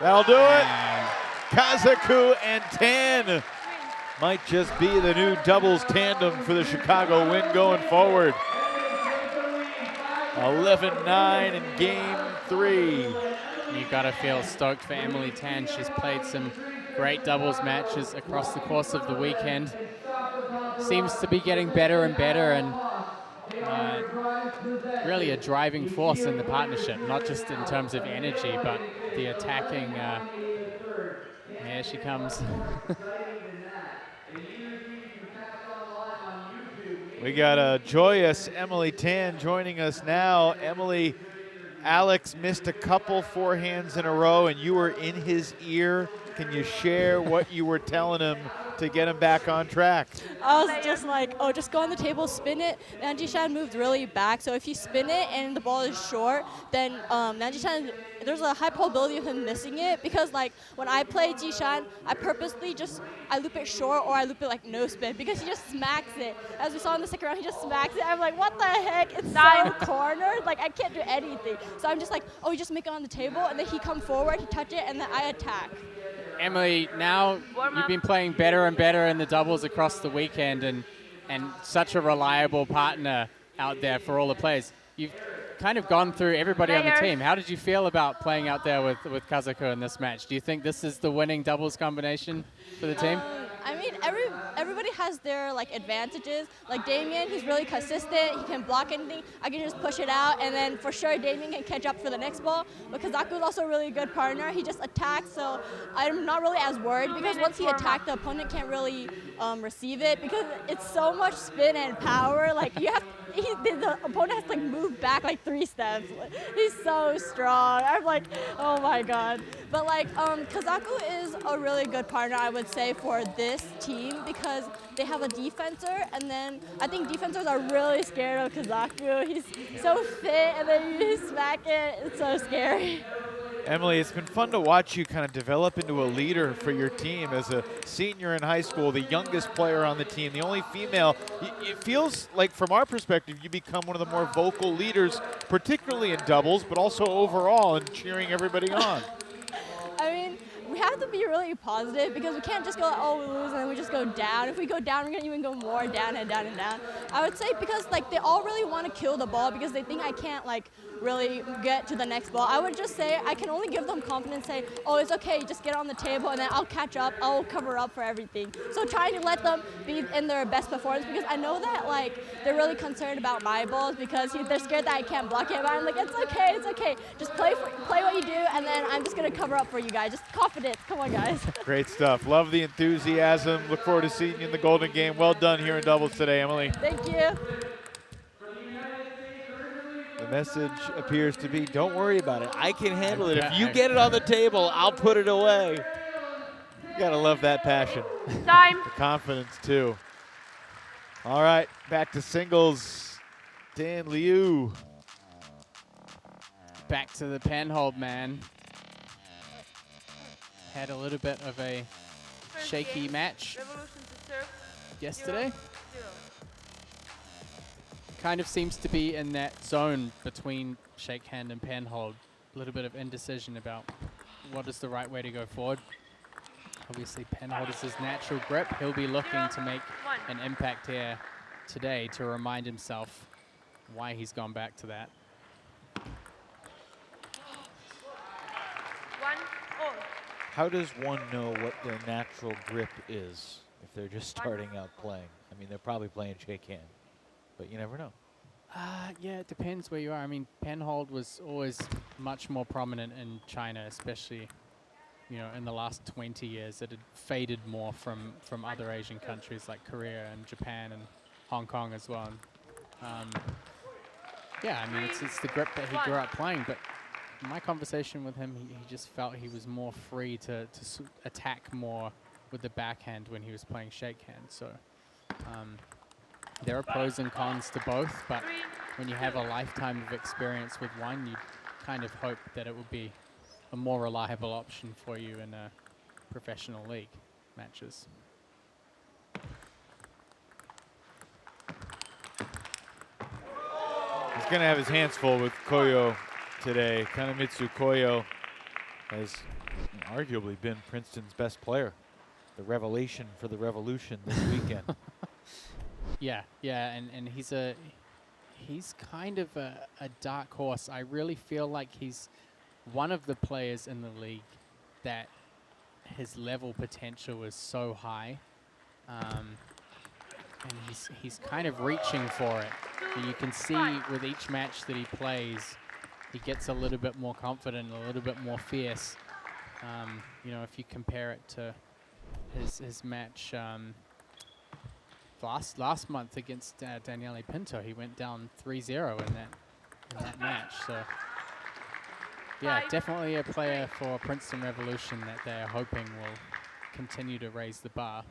That'll do it. And Kazaku and Tan might just be the new doubles tandem for the Chicago Wind going forward. 11-9 in game 3. You gotta feel stoked for Emily Tan. She's played some great doubles matches across the course of the weekend. Seems to be getting better and better, and really a driving force in the partnership, not just in terms of energy, but the attacking. Here she comes. We got a joyous Emily Tan joining us now. Emily, Alex missed a couple forehands in a row, and you were in his ear. Can you share what you were telling him to get him back on track? I was just like, oh, just go on the table, spin it. Nanjishan moved really back, so if you spin it and the ball is short, then Nanjishan, there's a high probability of him missing it, because like when I play Jishan, I purposely I loop it short, or I loop it like no spin, because he just smacks it. As we saw in the second round, he just smacks it. I'm like, what the heck? It's so cornered, like I can't do anything. So I'm just like, oh, you just make it on the table, and then he come forward, he touch it, and then I attack. Emily, now you've been playing better and better in the doubles across the weekend, and such a reliable partner out there for all the players. You've kind of gone through everybody on the team. How did you feel about playing out there with Kazaku in this match? Do you think this is the winning doubles combination for the team? I mean, everybody has their like advantages. Like Damien, he's really consistent. He can block anything. I can just push it out, and then for sure Damien can catch up for the next ball. But Kazaku is also a really good partner. He just attacks, so I'm not really as worried, because once he attacks, the opponent can't really receive it, because it's so much spin and power. Like you have. The opponent has to like move back like 3 steps. He's so strong. I'm like, oh my god. But like, Kazaku is a really good partner, I would say, for this team, because they have a defensor, and then I think defensors are really scared of Kazaku. He's so fit, and then you smack it. It's so scary. Emily, it's been fun to watch you kind of develop into a leader for your team as a senior in high school, the youngest player on the team, the only female. It feels like, from our perspective, you become one of the more vocal leaders, particularly in doubles, but also overall in cheering everybody on. I mean, we have to be really positive, because we can't just go, oh, we lose, and then we just go down. If we go down, we're going to even go more down and down and down. I would say because like they all really want to kill the ball, because they think I can't like really get to the next ball. I would just say, I can only give them confidence, say, oh, it's okay, just get on the table, and then I'll catch up, I'll cover up for everything. So trying to let them be in their best performance, because I know that like they're really concerned about my balls, because they're scared that I can't block it, but I'm like, it's okay, just play what you do, and then I'm just going to cover up for you guys. Just confidence, come on guys. Great stuff, love the enthusiasm, look forward to seeing you in the Golden Game. Well done here in doubles today, Emily. Thank you. The message appears to be, don't worry about it. I can handle it. If you get it on the table, I'll put it away. You gotta love that passion. Time. The confidence, too. All right, back to singles. Dan Liu. Back to the penhold, man. Had a little bit of a shaky match yesterday. Kind of seems to be in that zone between shakehand and penhold. A little bit of indecision about what is the right way to go forward. Obviously, penhold is his natural grip. He'll be looking to make an impact here today to remind himself why he's gone back to that. 1-all. How does one know what their natural grip is if they're just starting out playing? I mean, they're probably playing shakehand, but you never know. Yeah, it depends where you are. I mean, penhold was always much more prominent in China, especially, you know, in the last 20 years. It had faded more from other Asian countries like Korea and Japan and Hong Kong as well. Yeah, I mean, it's the grip that he grew up playing, but in my conversation with him, he just felt he was more free to attack more with the backhand when he was playing shakehand. So there are pros and cons to both, but when you have a lifetime of experience with one, you kind of hope that it would be a more reliable option for you in a professional league matches. He's going to have his hands full with Koyo today. Kanemitsu Koyo has arguably been Princeton's best player. The revelation for the Revolution this weekend. Yeah, and he's kind of a dark horse. I really feel like he's one of the players in the league that his level potential is so high, and he's kind of reaching for it. And you can see with each match that he plays, he gets a little bit more confident, a little bit more fierce. You know, if you compare it to his match last month against Daniele Pinto, he went down 3-0 in that match. So yeah, definitely a player for Princeton Revolution that they are hoping will continue to raise the bar.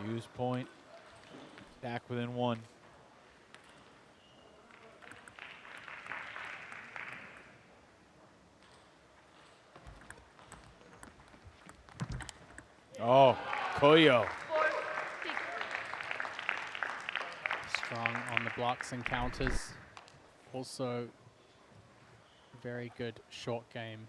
Use point. Back within 1. Oh, Koyo. Strong on the blocks and counters. Also, very good short game.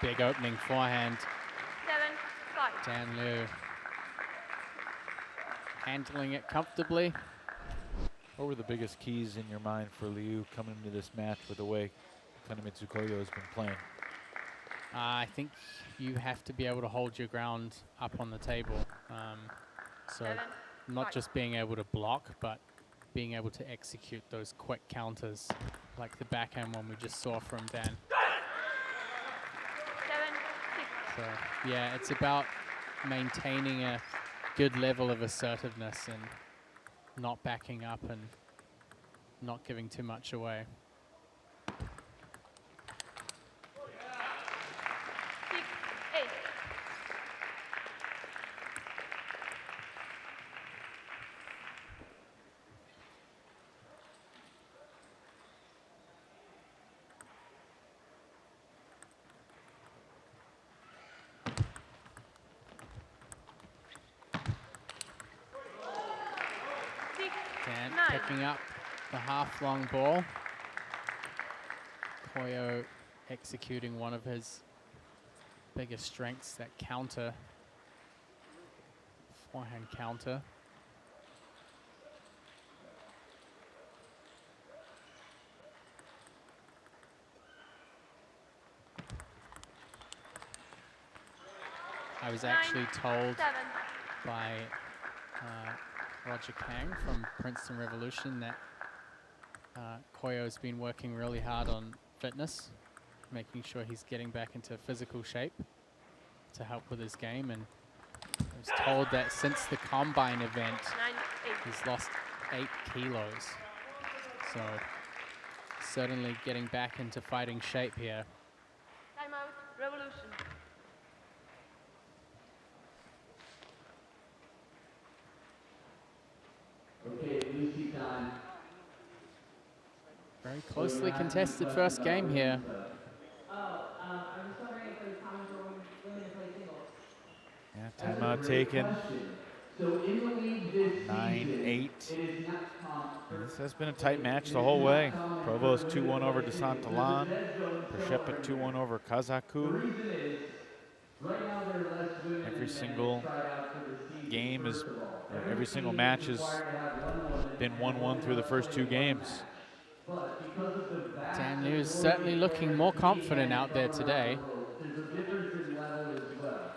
Big opening forehand. 7-5. Dan Liu handling it comfortably. What were the biggest keys in your mind for Liu coming into this match with the way Kanemitsu Koyo has been playing? I think you have to be able to hold your ground up on the table. So not just being able to block, but being able to execute those quick counters, like the backhand one we just saw from Dan. So yeah, it's about maintaining a good level of assertiveness and not backing up and not giving too much away. 6-8. Dan picking up the half-long ball. Koyo executing one of his biggest strengths, that counter, forehand counter. I was actually told by Roger Kang from Princeton Revolution that Koyo's been working really hard on fitness, making sure he's getting back into physical shape to help with his game. And I was told that since the Combine event, he's lost 8 kilos. So certainly getting back into fighting shape here. Timeout, Revolution. Very closely contested first game here. Yeah, timeout taken. 9-8. This has been a tight match the whole way. Provost 2-1 over Desantalan. Pershepa 2-1 over Kazaku. Every single game is, or every single match has been 1-1 through the first 2 games. Dan Liu is certainly looking more confident out there today. There's a difference in level as well.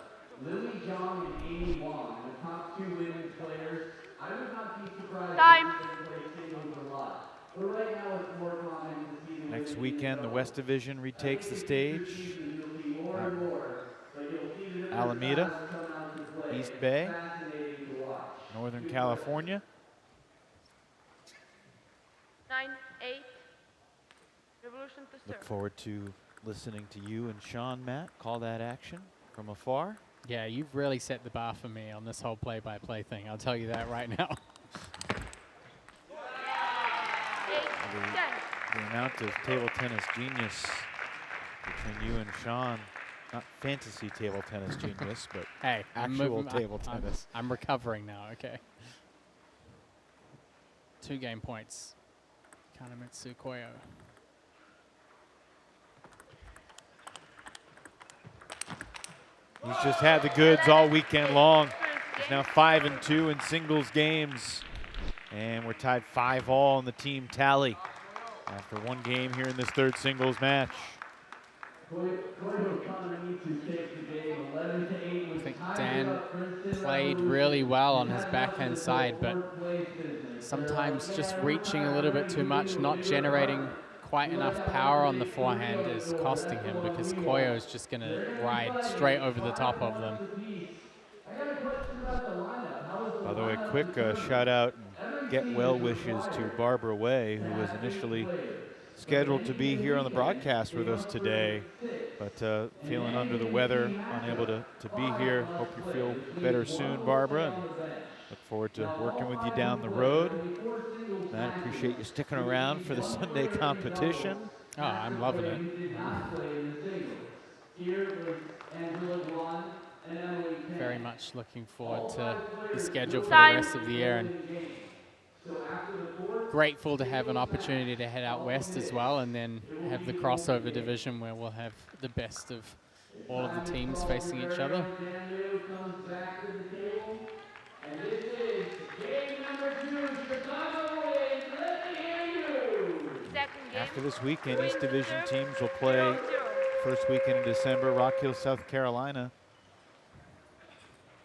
Lily Zhang and Amy Wong, the top 2 women's players, I would not be surprised if they play singles a lot. But right now it's more common to see the Next weekend, the West Division retakes the stage. Alameda. East Bay, Northern California. 9-8. Revolution to serve. Look forward to listening to you and Sean, Matt, call that action from afar. Yeah, you've really set the bar for me on this whole play-by-play thing. I'll tell you that right now. 8-10. The amount of table tennis genius between you and Sean, not fantasy table tennis genius, but Hey, actual table tennis. I'm recovering now, okay. 2 game points. Kanemitsu Koyo. He's just had the goods all weekend long. He's now 5-2 in singles games. And we're tied 5-all in the team tally after 1 game here in this 3rd singles match. I think Dan played really well on his backhand side, but sometimes just reaching a little bit too much, not generating quite enough power on the forehand is costing him, because Koyo is just going to ride straight over the top of them. By the way, quick shout out and get well wishes to Barbara Way, who was initially scheduled to be here on the broadcast with us today, but feeling under the weather, unable to be here. Hope you feel better soon, Barbara, and look forward to working with you down the road. Matt, appreciate you sticking around for the Sunday competition. Oh, I'm loving it. Very much looking forward to the schedule for the rest of the year, and grateful to have an opportunity to head out west as well, and then have the crossover division where we'll have the best of all of the teams facing each other. After this weekend, East Division teams will play first weekend in December, Rock Hill, South Carolina.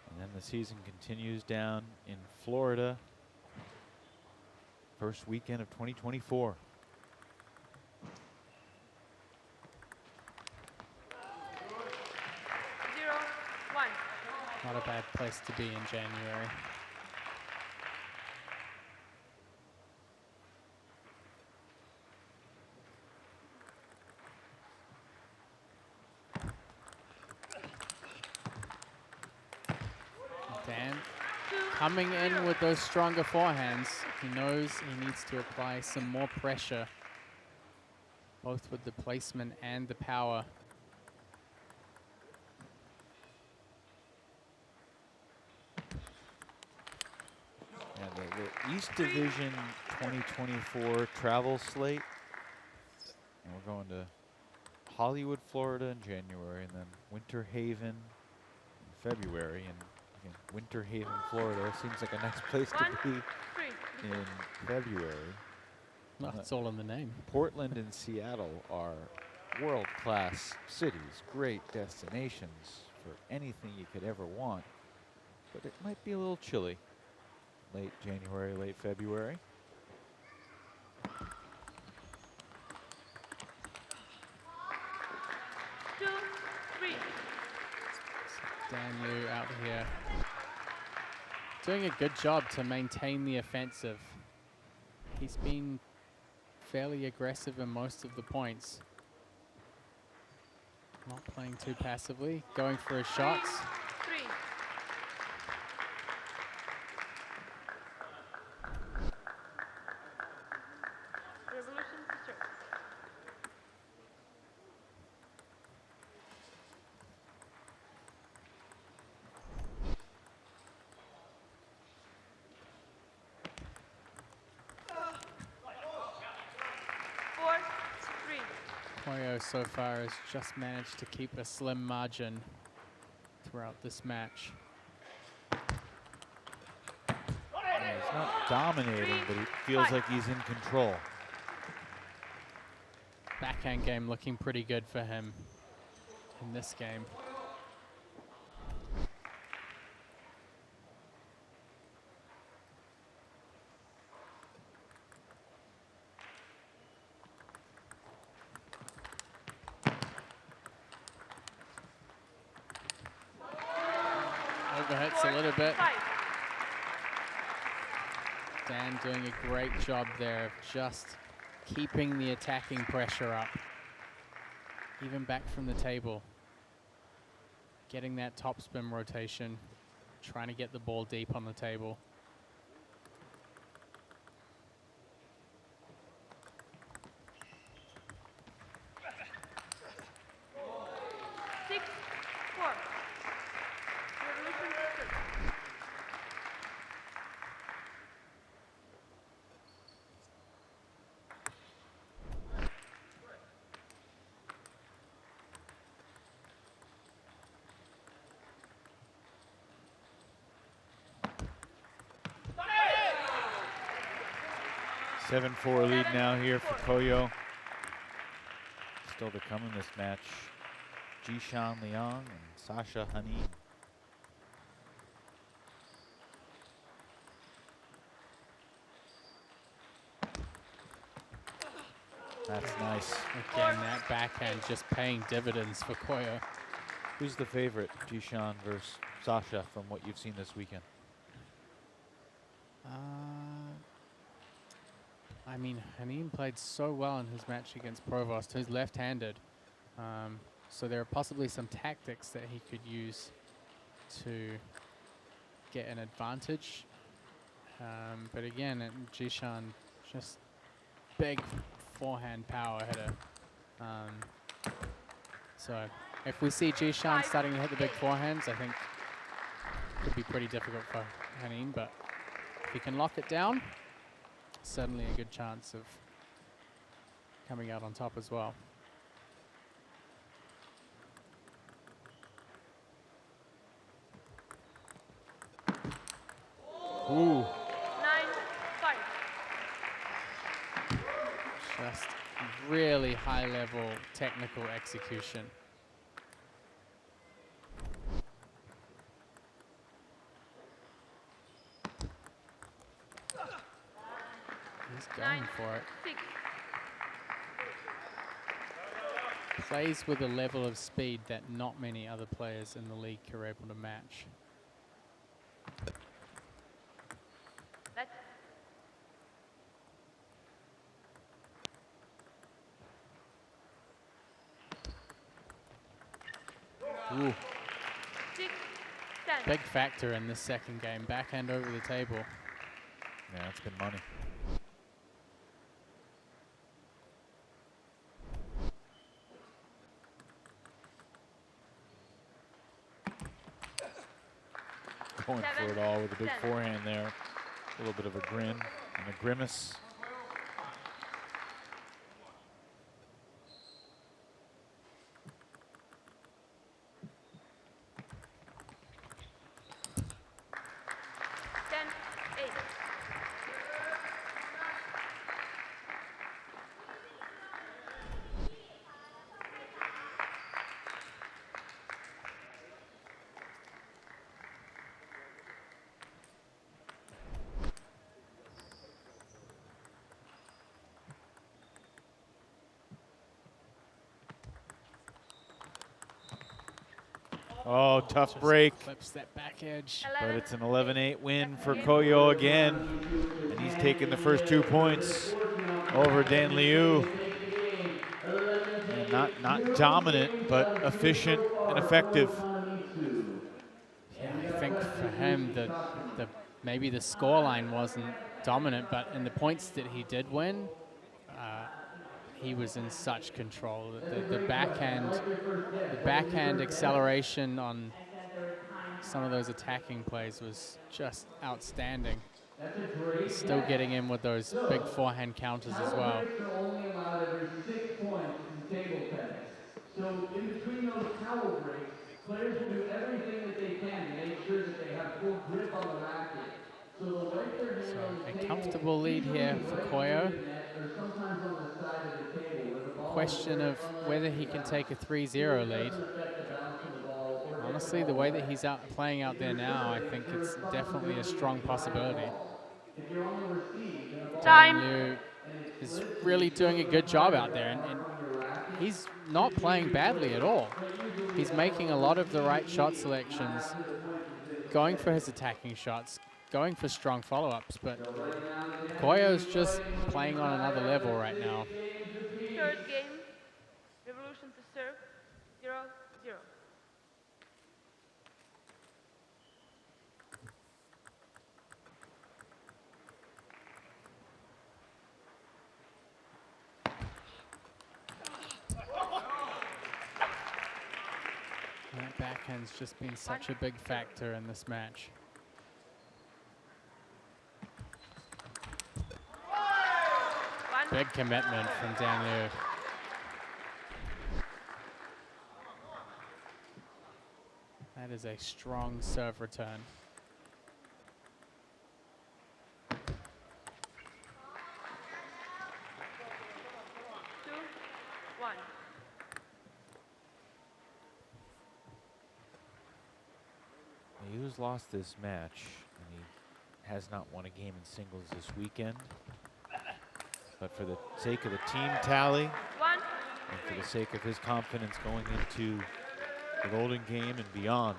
And then the season continues down in Florida. First weekend of 2024. Not a bad place to be in January. Dan coming in with those stronger forehands. He knows he needs to apply some more pressure, both with the placement and the power. The East Division 2024 travel slate. And we're going to Hollywood, Florida in January, and then Winter Haven in February. And again, Winter Haven, Florida seems like a nice place to be in February. Well, it's all in the name. Portland and Seattle are world-class cities, great destinations for anything you could ever want. But it might be a little chilly. Late January, late February. Dan Liu out here doing a good job to maintain the offensive. He's been fairly aggressive in most of the points. Not playing too passively, going for his shots. Koyo so far has just managed to keep a slim margin throughout this match. Yeah, he's not dominating, but he feels like he's in control. Backhand game looking pretty good for him in this game. Overhead a little bit. 5. Dan doing a great job there of just keeping the attacking pressure up. Even back from the table. Getting that topspin rotation. Trying to get the ball deep on the table. 6, 4. Revolution system. Seven 4 lead now here for Koyo. Still to come in this match, Jishan Liang and Sasha Hanin. That's nice. Again, that backhand just paying dividends for Koyo. Who's the favorite, Jishan versus Sasha, from what you've seen this weekend? I mean, Hanin played so well in his match against Provost, who's left-handed. So there are possibly some tactics that he could use to get an advantage. But again, Jishan, just big forehand power hitter. So if we see Jishan starting to hit the big forehands, I think it could be pretty difficult for Hanin. But if he can lock it down, certainly a good chance of coming out on top as well. Ooh. 9, 5. Just really high level technical execution. He's going 9, for it. 6. Plays with a level of speed that not many other players in the league are able to match. That's Ooh. 6, 10. Big factor in this second game. Backhand over the table. Yeah, that's been money. Going for it all with a big forehand there. A little bit of a grin and a grimace. Oh, tough Just break. Clips that back edge. But it's an 11-8 win for Koyo again. And he's taken the first 2 points over Dan Liu. And not dominant, but efficient and effective. Yeah, I think for him, maybe the scoreline wasn't dominant, but in the points that he did win, he was in such control. The backhand acceleration on some of those attacking plays was just outstanding. He's still getting in with those big forehand counters as well. So in between those towel breaks, players will do everything that they can to make sure that they have full grip on the racket. So the way they're doing A comfortable lead here for Koyo. Question of whether he can take a 3-0 lead. Honestly, the way that he's playing out there now, I think it's definitely a strong possibility. Time. Liu is really doing a good job out there, and he's not playing badly at all. He's making a lot of the right shot selections. going for his attacking shots, going for strong follow-ups, but Koyo's just playing on another level right now. Third game, Revolution to serve, 0-0. That backhand's just been such a big factor in this match. Big commitment from Dan Liu. That is a strong serve return. Liu's lost this match, and he has not won a game in singles this weekend. But for the sake of the team tally, and for the sake of his confidence going into the Golden Game and beyond,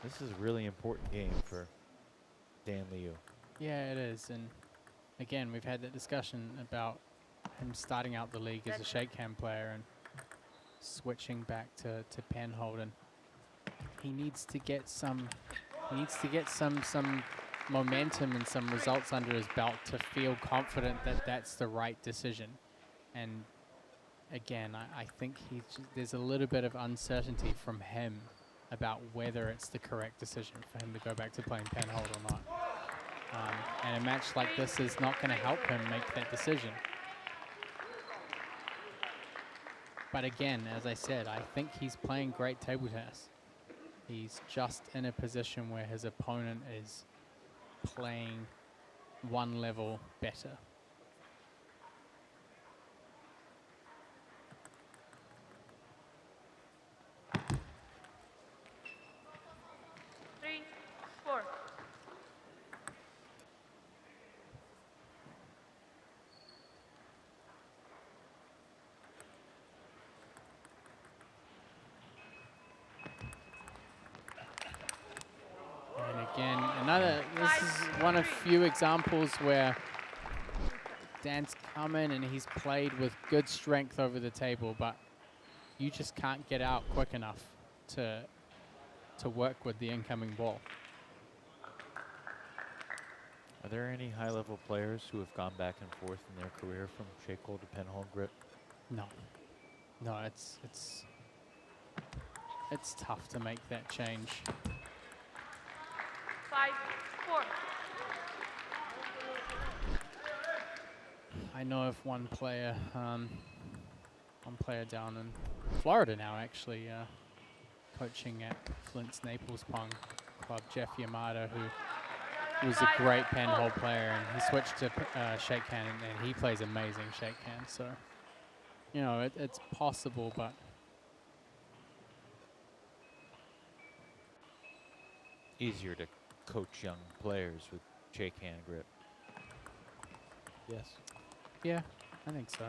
this is a really important game for Dan Liu. Yeah, it is. And again, we've had that discussion about him starting out the league as a shake hand player and switching back to penhold. And he needs to get some momentum and some results under his belt to feel confident that that's the right decision. And again, I think there's a little bit of uncertainty from him about whether it's the correct decision for him to go back to playing penhold or not. And a match like this is not going to help him make that decision. But again, as I said, I think he's playing great table tennis. He's just in a position where his opponent is playing one level better. Again, this is one of few examples where Dan's come in and he's played with good strength over the table, but you just can't get out quick enough to work with the incoming ball. Are there any high-level players who have gone back and forth in their career from shake hold to penhold grip? No. No, it's tough to make that change. 5-4. I know of one player down in Florida now, actually, coaching at Flint's Naples Pong Club, Jeff Yamada, who was a great penhold player, and he switched to shake hand, and he plays amazing shake hand. So, you know, it's possible, but easier to coach young players with shake hand grip. Yes. Yeah, I think so.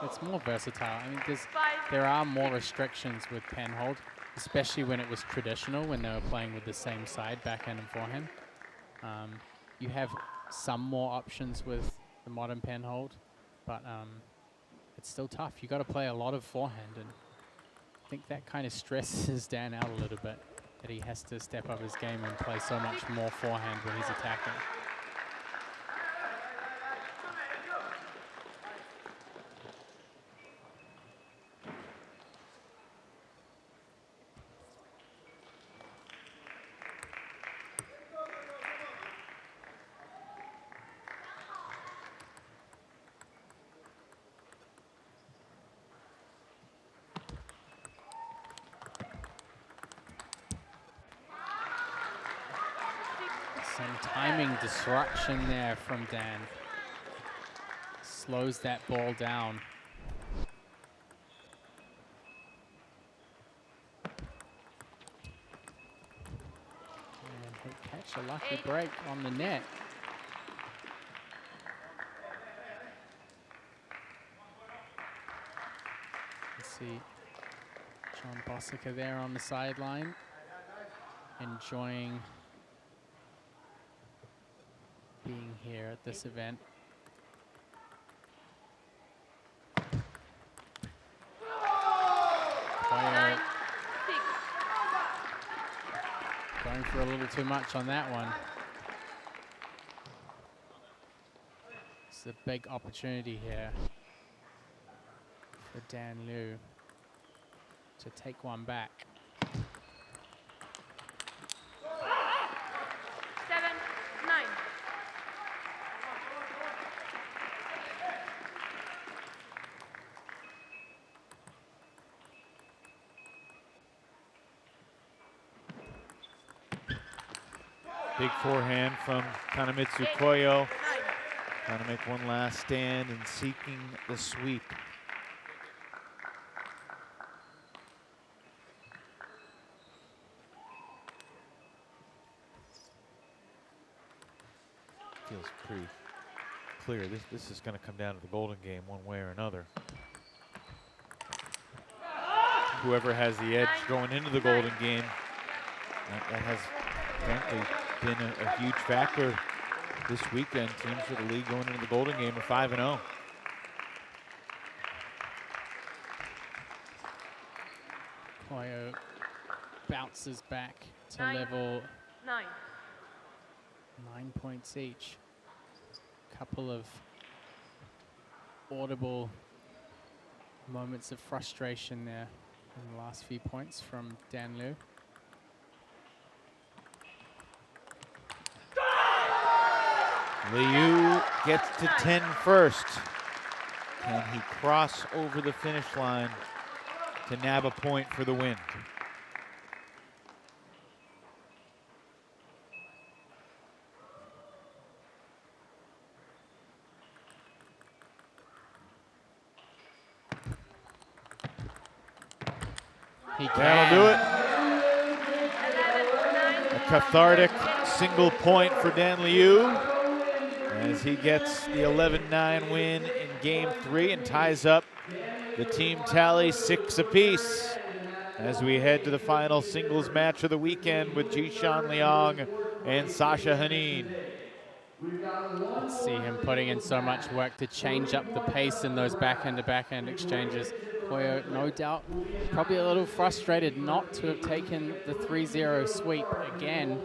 It's more versatile. I mean, there are more restrictions with penhold, especially when it was traditional, when they were playing with the same side, backhand and forehand. You have some more options with the modern penhold, but it's still tough. You got to play a lot of forehand, and I think that kind of stresses Dan out a little bit, that he has to step up his game and play so much more forehand when he's attacking. Some timing disruption there from Dan. Slows that ball down. And he'll catch a lucky break on the net. Let's see John Bossica there on the sideline. enjoying being here at this event. Koyo going for a little too much on that one. It's a big opportunity here for Dan Liu to take one back. 7-9. Big forehand from Kanemitsu Koyo. Trying to make one last stand and seeking the sweep. Feels pretty clear. This is going to come down to the golden game one way or another. Whoever has the edge going into the golden game, that has frankly been a huge factor this weekend. Teams for the league going into the golden game are 5-0. Koyo bounces back to level 9. 9 points each. Couple of audible moments of frustration there in the last few points from Dan Liu. Liu gets to 10 first. Can he cross over the finish line to nab a point for the win? That'll do it. A cathartic single point for Dan Liu as he gets the 11-9 win in game 3 and ties up the team tally 6 apiece as we head to the final singles match of the weekend with Jishan Liang and Sasha Henin. Let's see him putting in so much work to change up the pace in those backhand-to-backhand exchanges. Koyo, no doubt, probably a little frustrated not to have taken the 3-0 sweep again.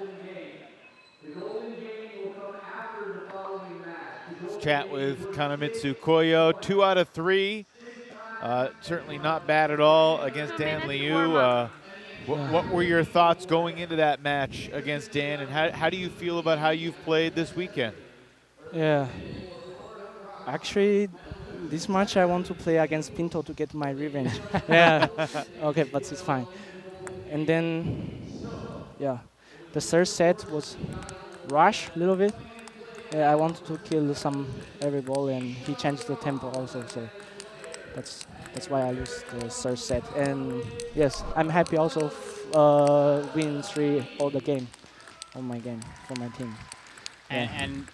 Let's chat with Kanemitsu Koyo. 2 out of 3. Certainly not bad at all against Dan Liu. What were your thoughts going into that match against Dan, and how do you feel about how you've played this weekend? Yeah, actually, this match I want to play against Pinto to get my revenge. Yeah, okay, but it's fine. And then, yeah, the third set was rush a little bit. Yeah, I wanted to kill every ball, and he changed the tempo also. So that's why I lose the third set. And yes, I'm happy also win 3 all the game, all my game for my team. And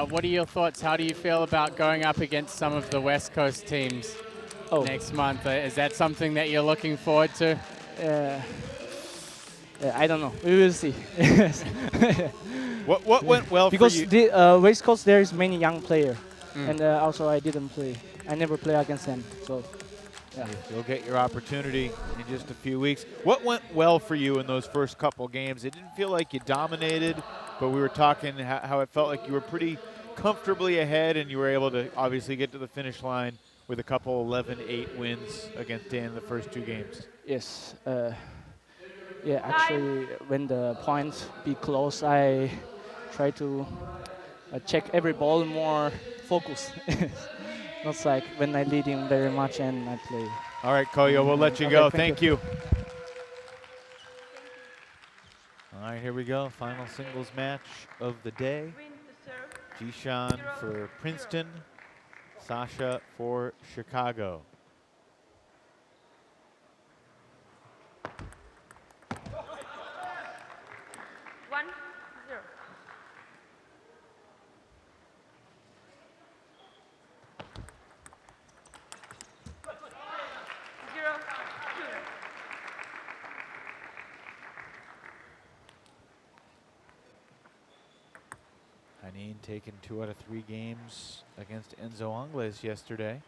what are your thoughts? How do you feel about going up against some of the West Coast teams next month? Is that something that you're looking forward to? I don't know. We will see. What went well because for you? Because the West Coast, there is many young players, and also I didn't play. I never play against them. So, yeah. You'll get your opportunity in just a few weeks. What went well for you in those first couple games? It didn't feel like you dominated, but we were talking how it felt like you were pretty comfortably ahead, and you were able to obviously get to the finish line with a couple 11-8 wins against Dan in the first 2 games. Yes. Yeah, actually, when the points be close, I try to check every ball more focused. Not like when I lead him very much and I play. All right, Koyo, we'll let you go. Thank you. All right, here we go. Final singles match of the day. Jishan for Princeton, Sasha for Chicago. Haneen taking 2 out of 3 games against Enzo Angles yesterday.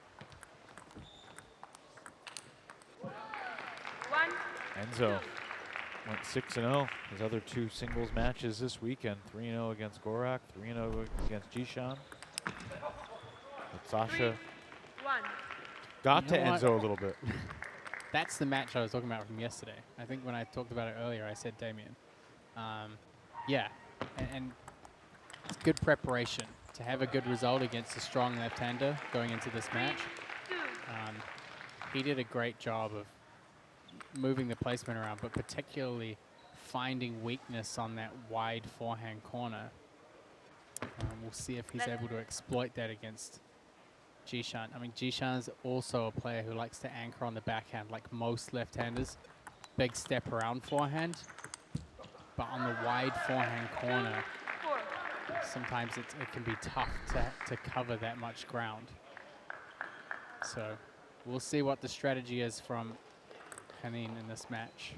1, Enzo went 6-0. His other 2 singles matches this weekend, 3-0 against Gorak, 3-0 against Jishan. But Sasha 1. got You to know what? Enzo a little bit. That's the match I was talking about from yesterday. I think when I talked about it earlier, I said Damien. Yeah, and it's good preparation to have a good result against a strong left-hander going into this match. 2. He did a great job of moving the placement around, but particularly finding weakness on that wide forehand corner. We'll see if he's able to exploit that against Jishan. I mean, Jishan's also a player who likes to anchor on the backhand like most left-handers. Big step around forehand. But on the wide forehand corner, 4. sometimes it can be tough to cover that much ground. So we'll see what the strategy is from Haneen in this match.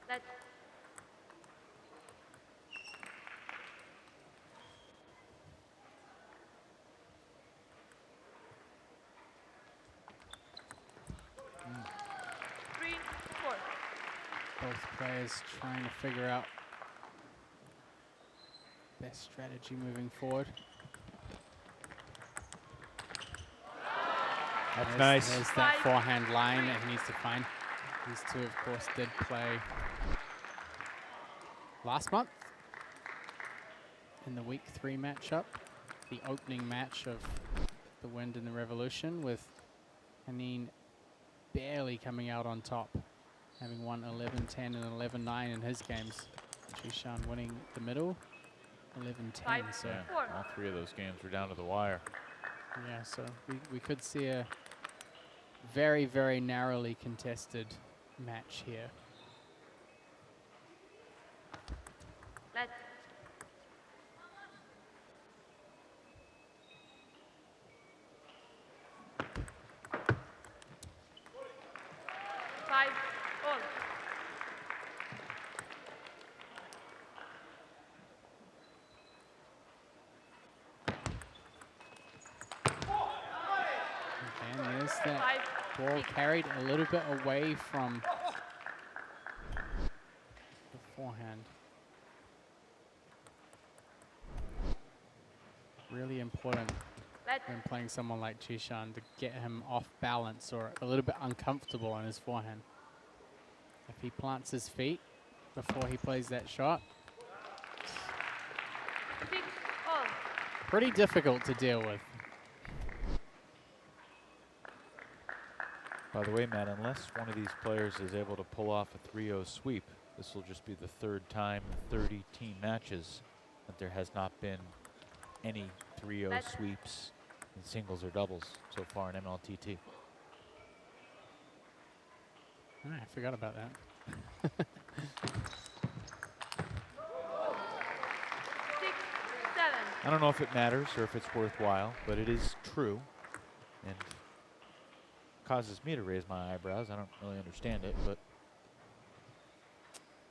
Let's 3, 4. Both players trying to figure out best strategy moving forward. That's nice. There's that forehand line that he needs to find. These two, of course, did play last month in the week 3 matchup, the opening match of the Wind and the Revolution, with Haneen barely coming out on top, having won 11-10 and 11-9 in his games. Jishan winning the middle, 11-10. So Yeah, all 3 of those games were down to the wire. yeah, so we could see a very, very narrowly contested match here. Let's 5, all. And there's that 5, ball carried a little bit away from the forehand. Really important Let's when playing someone like Jishan to get him off balance or a little bit uncomfortable on his forehand. If he plants his feet before he plays that shot, 6, all. pretty difficult to deal with. By the way, Matt, unless one of these players is able to pull off a 3-0 sweep, this will just be the 3rd time in 30 team matches that there has not been any 3-0 sweeps in singles or doubles so far in MLTT. I forgot about that. 6, 7. I don't know if it matters or if it's worthwhile, but it is true and causes me to raise my eyebrows. I don't really understand it, but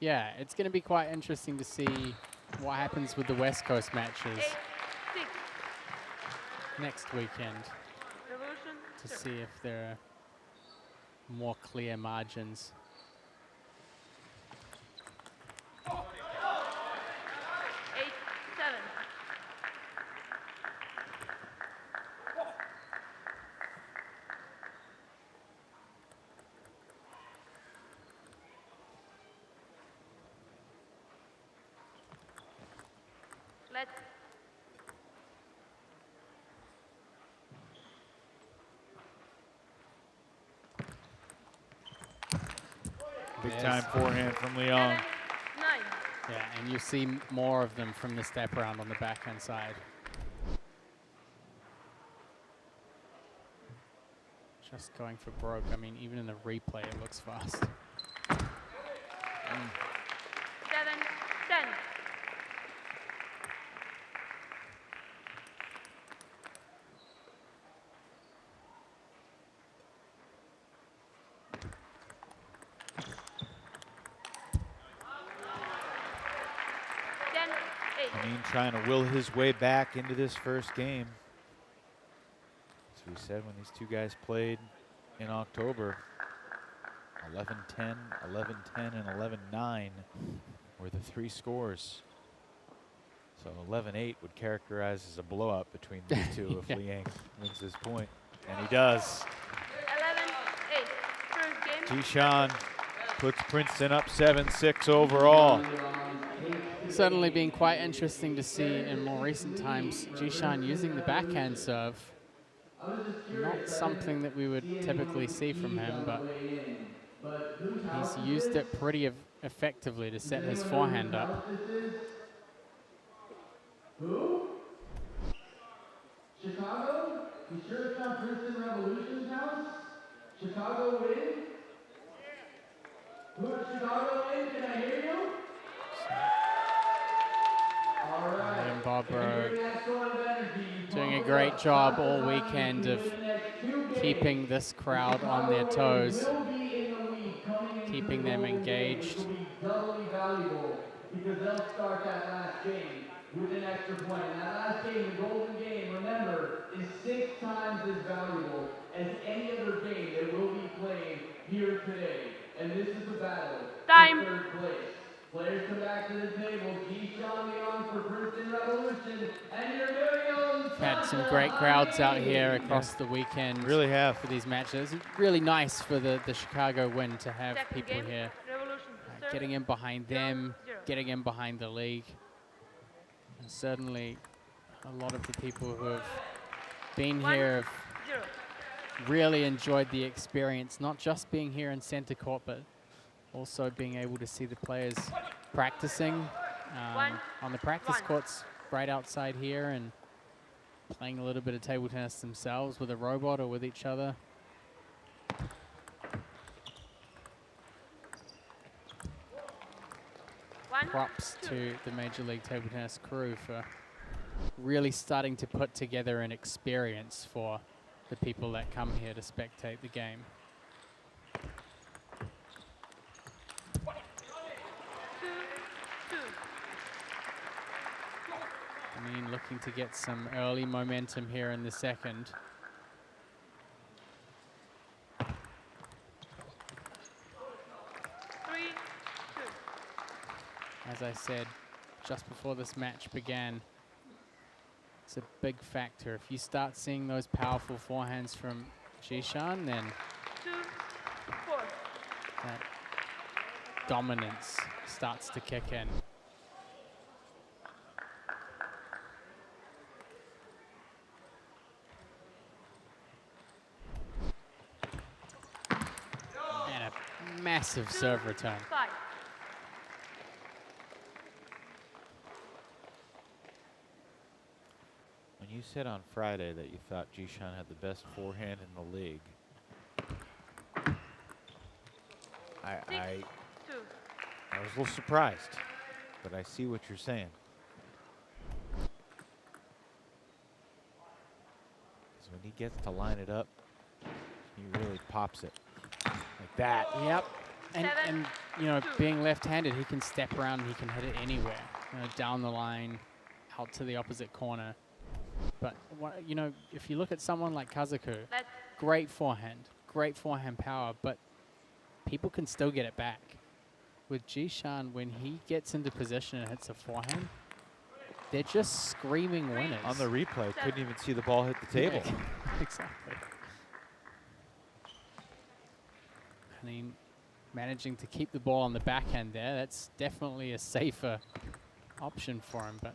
Yeah, it's going to be quite interesting to see what happens with the West Coast matches 8, 6. next weekend Revolution. to serve. see if there are more clear margins. 8, 7. Let's big Yes. time forehand from Leong. 7, 9. Yeah, and you see more of them from the step around on the backhand side. Just going for broke. I mean, even in the replay, it looks fast. 7, 10. Haneen trying to will his way back into this first game. As we said, when these two guys played in October, 11-10, 11-10, and 11-9 were the three scores. So 11-8 would characterize as a blowout between these two if Liang wins this point, and he does. 11-8. First game. Jishan puts Princeton up 7-6 overall. Certainly been quite interesting to see in more recent times Jishan using the backhand serve. Not something that we would typically see from him, but he's used it pretty effectively to set his forehand up. Who? Chicago? You sure it's not Princeton Revolution's house? Chicago win? Who is Chicago win? Can I hear you? All right. And Barbaro doing a great job all weekend of keeping this crowd on their toes, keeping them engaged. Doubly valuable because they'll start that last game with an extra point. And that last game, the golden game, remember, is 6 times as valuable as any other game that will be played here today. And this is the battle Time. for third place. Players come back to the table. Jishan Liang for Princeton Revolution. And your very own. Had some great crowds out here across the weekend. Really have. For these matches. It's really nice for the Chicago win to have Second people game, here Revolution. getting in behind them, 0-0. getting in behind the league. And certainly a lot of the people who have been here have 1-0. really enjoyed the experience, not just being here in center court, but also being able to see the players practicing on the practice courts right outside here and playing a little bit of table tennis themselves with a robot or with each other. Props to the Major League Table Tennis crew for really starting to put together an experience for the people that come here to spectate the game. I mean, looking to get some early momentum here in the second. As I said just before this match began, it's a big factor. If you start seeing those powerful forehands from Jishan, then that dominance starts to kick in. And a massive serve return. When you said on Friday that you thought Jishan had the best forehand in the league, I was a little surprised, but I see what you're saying. Because when he gets to line it up, he really pops it like that. Yep. And you know, being left-handed, he can step around and he can hit it anywhere. You know, down the line, out to the opposite corner. But, you know, if you look at someone like Kazaku, great forehand power, but people can still get it back. With Jishan, when he gets into position and hits a forehand, they're just screaming winners. On the replay, couldn't even see the ball hit the table. Yeah, exactly. I mean, managing to keep the ball on the backhand there, that's definitely a safer option for him, but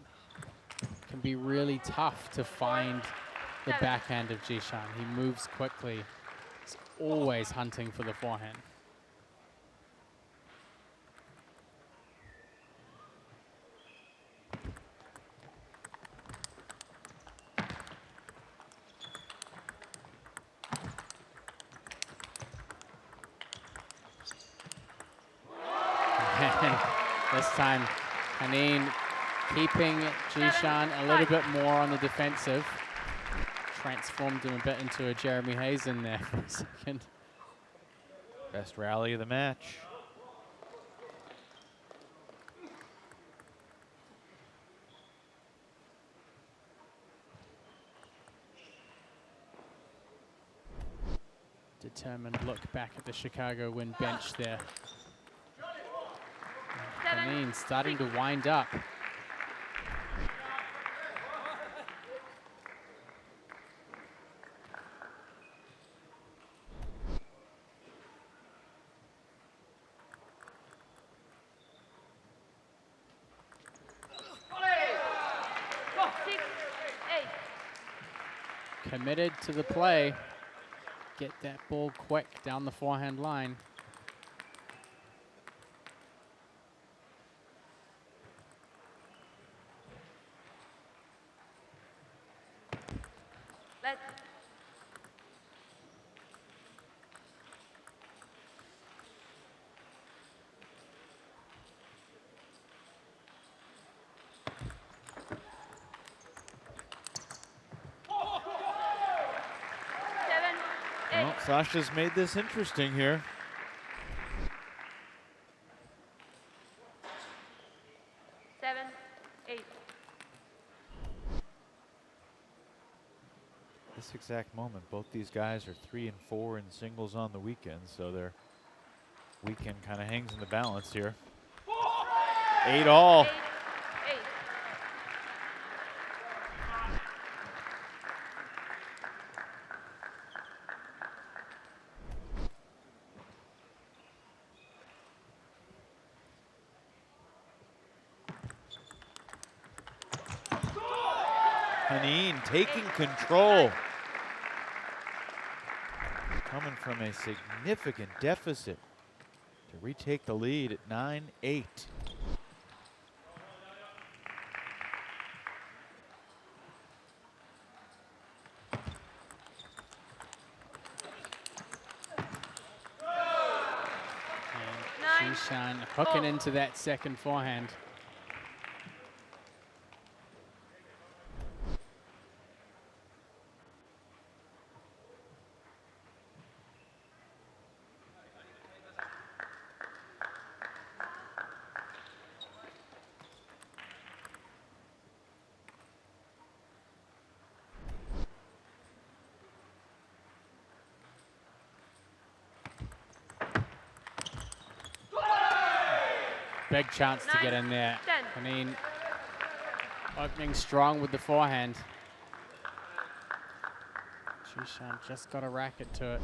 it can be really tough to find the backhand of Jishan. He moves quickly. He's always hunting for the forehand. This time, Haneen keeping Jishan a little bit more on the defensive. Transformed him a bit into a Jeremy Hazen there for a second. Best rally of the match. Determined look back at the Chicago Wind bench there. 7, Haneen starting to wind up. Committed to the play. Get that ball quick down the forehand line. Let's. Well, Sasha's made this interesting here. 7, 8. This exact moment, both these guys are 3 and 4 in singles on the weekend, so their weekend kind of hangs in the balance here. 8-all. 8. Haneen taking control. Coming from a significant deficit to retake the lead at 9-8. Jishan hooking into that second forehand. Big chance to get in there. I mean, opening strong with the forehand. Jishan just got a racket to it.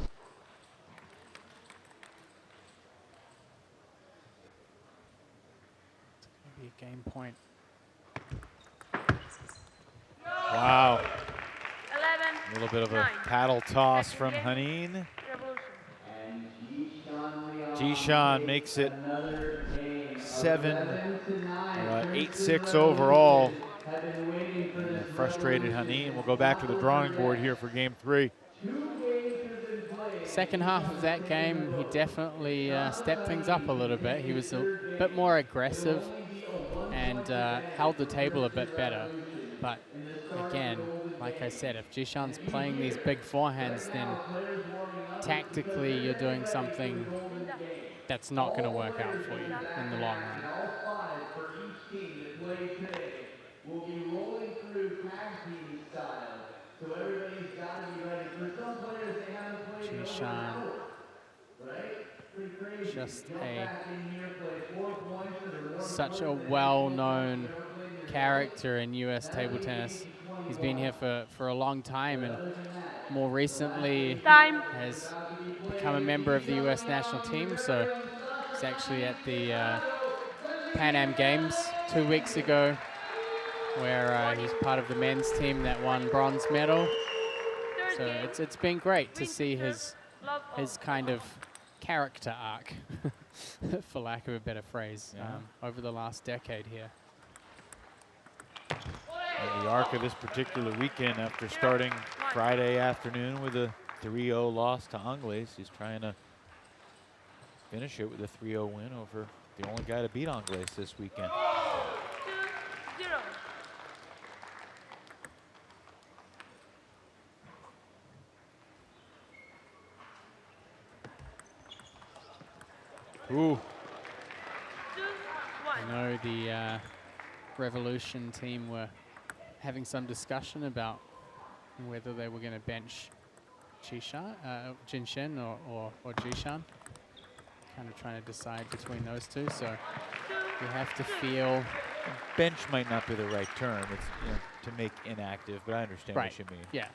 It's going to be a game point. Wow. 11. A little bit of a 9. paddle toss Second from game. Haneen. Revolution. Jishan makes it 8-6 overall. And a frustrated Haneen will go back to the drawing board here for game 3. Second half of that game, he definitely stepped things up a little bit. He was a bit more aggressive and held the table a bit better. But again, like I said, if Jishan's playing these big forehands, then tactically you're doing something that's not going to work out for you in the long run. We'll be rolling through tag team style. So everybody's got to be ready. For some players, they haven't played in over an hour, right? Pretty crazy. Just Jump back in here, play 4 points. such a well-known character in U.S. table tennis. He's been here for a long time, and more recently has become a member of the U.S. national team. So he's actually at the Pan Am Games 2 weeks ago, where he's part of the men's team that won bronze medal. So it's been great to see his kind of character arc, for lack of a better phrase, over the last decade here. And the arc of this particular weekend, after starting Friday afternoon with a 3-0 loss to Angles, he's trying to finish it with a 3-0 win over the only guy to beat Angles this weekend. 2-0. Ooh. 2-1. I know the Revolution team were having some discussion about whether they were going to bench Jinshin or Jishan. Kind of trying to decide between those two. So you have to feel. Bench might not be the right term. It's to make inactive, but I understand what you mean. Yeah.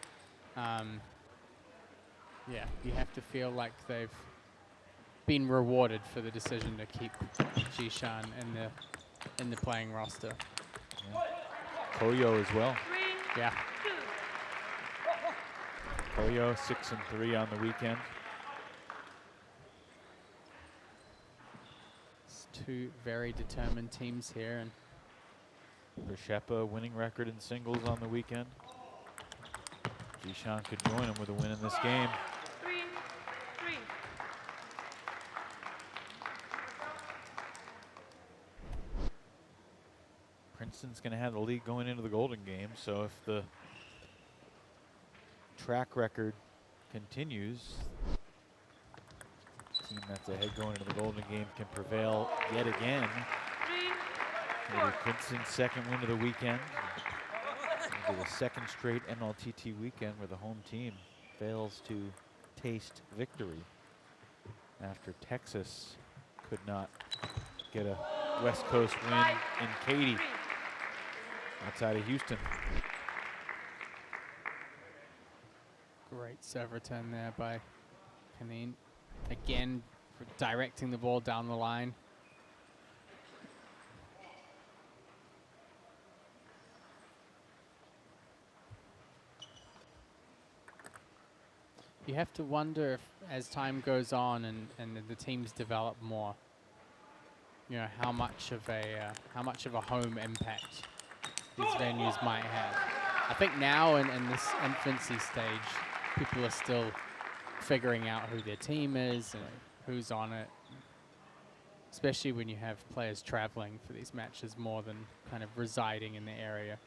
Yeah, you have to feel like they've been rewarded for the decision to keep Jishan in the playing roster. Yeah. Koyo as well. Yeah. Koyo 6-3 on the weekend. It's two very determined teams here, and Reshepa winning record in singles on the weekend. Jishan could join him with a win in this game. 3-3. Princeton's going to have the lead going into the Golden Game, so if the track record continues, the team that's ahead going into the Golden Game can prevail yet again. Maybe Princeton's second win of the weekend. Maybe the second straight MLTT weekend where the home team fails to taste victory after Texas could not get a West Coast win in Katy outside of Houston. great serve return there by Panine. Again, directing the ball down the line. You have to wonder if, as time goes on and the teams develop more, you know, how much of a home impact these venues might have. I think now in this infancy stage, people are still figuring out who their team is and who's on it, especially when you have players traveling for these matches more than kind of residing in the area.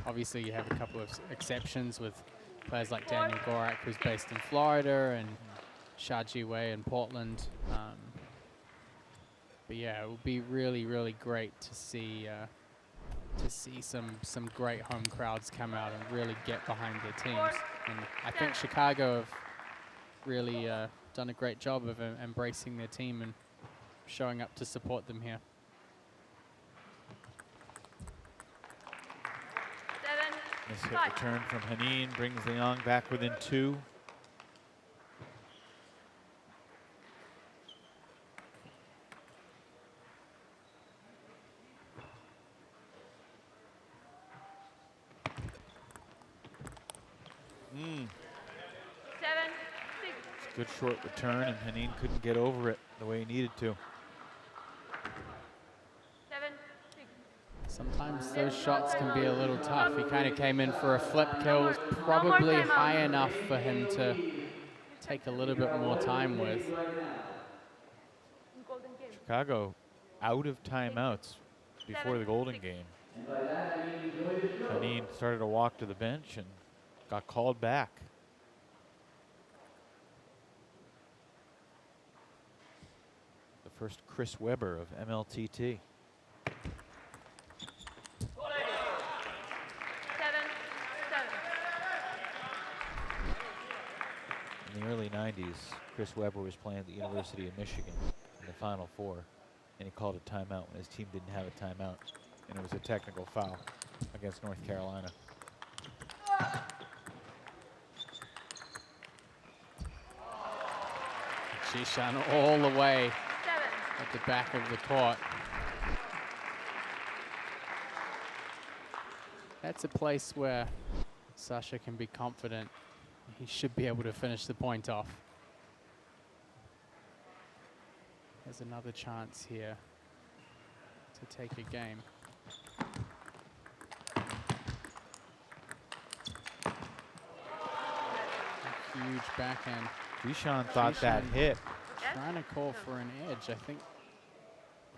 Obviously, you have a couple of exceptions with players like Daniel Gorak, who's based in Florida, and Shaji Wei in Portland. But yeah, it would be really, really great to see some great home crowds come out and really get behind their teams. And I think Chicago have really done a great job of embracing their team and showing up to support them here. This hit return from Haneen brings Liang back within 2. Good short return, and Haneen couldn't get over it the way he needed to. Sometimes those shots can be a little tough. He kind of came in for a flip kill. It was probably high enough for him to take a little bit more time with. Chicago out of timeouts before the Golden Game. Haneen started to walk to the bench and got called back. The first Chris Webber of MLTT. In the early 90s, Chris Webber was playing at the University of Michigan in the Final Four, and he called a timeout when his team didn't have a timeout, and it was a technical foul against North Carolina. Jishan all the way at the back of the court. That's a place where Sasha can be confident. He should be able to finish the point off. There's another chance here to take a game. A huge backhand. Jishan thought that hit. Trying to call for an edge. I think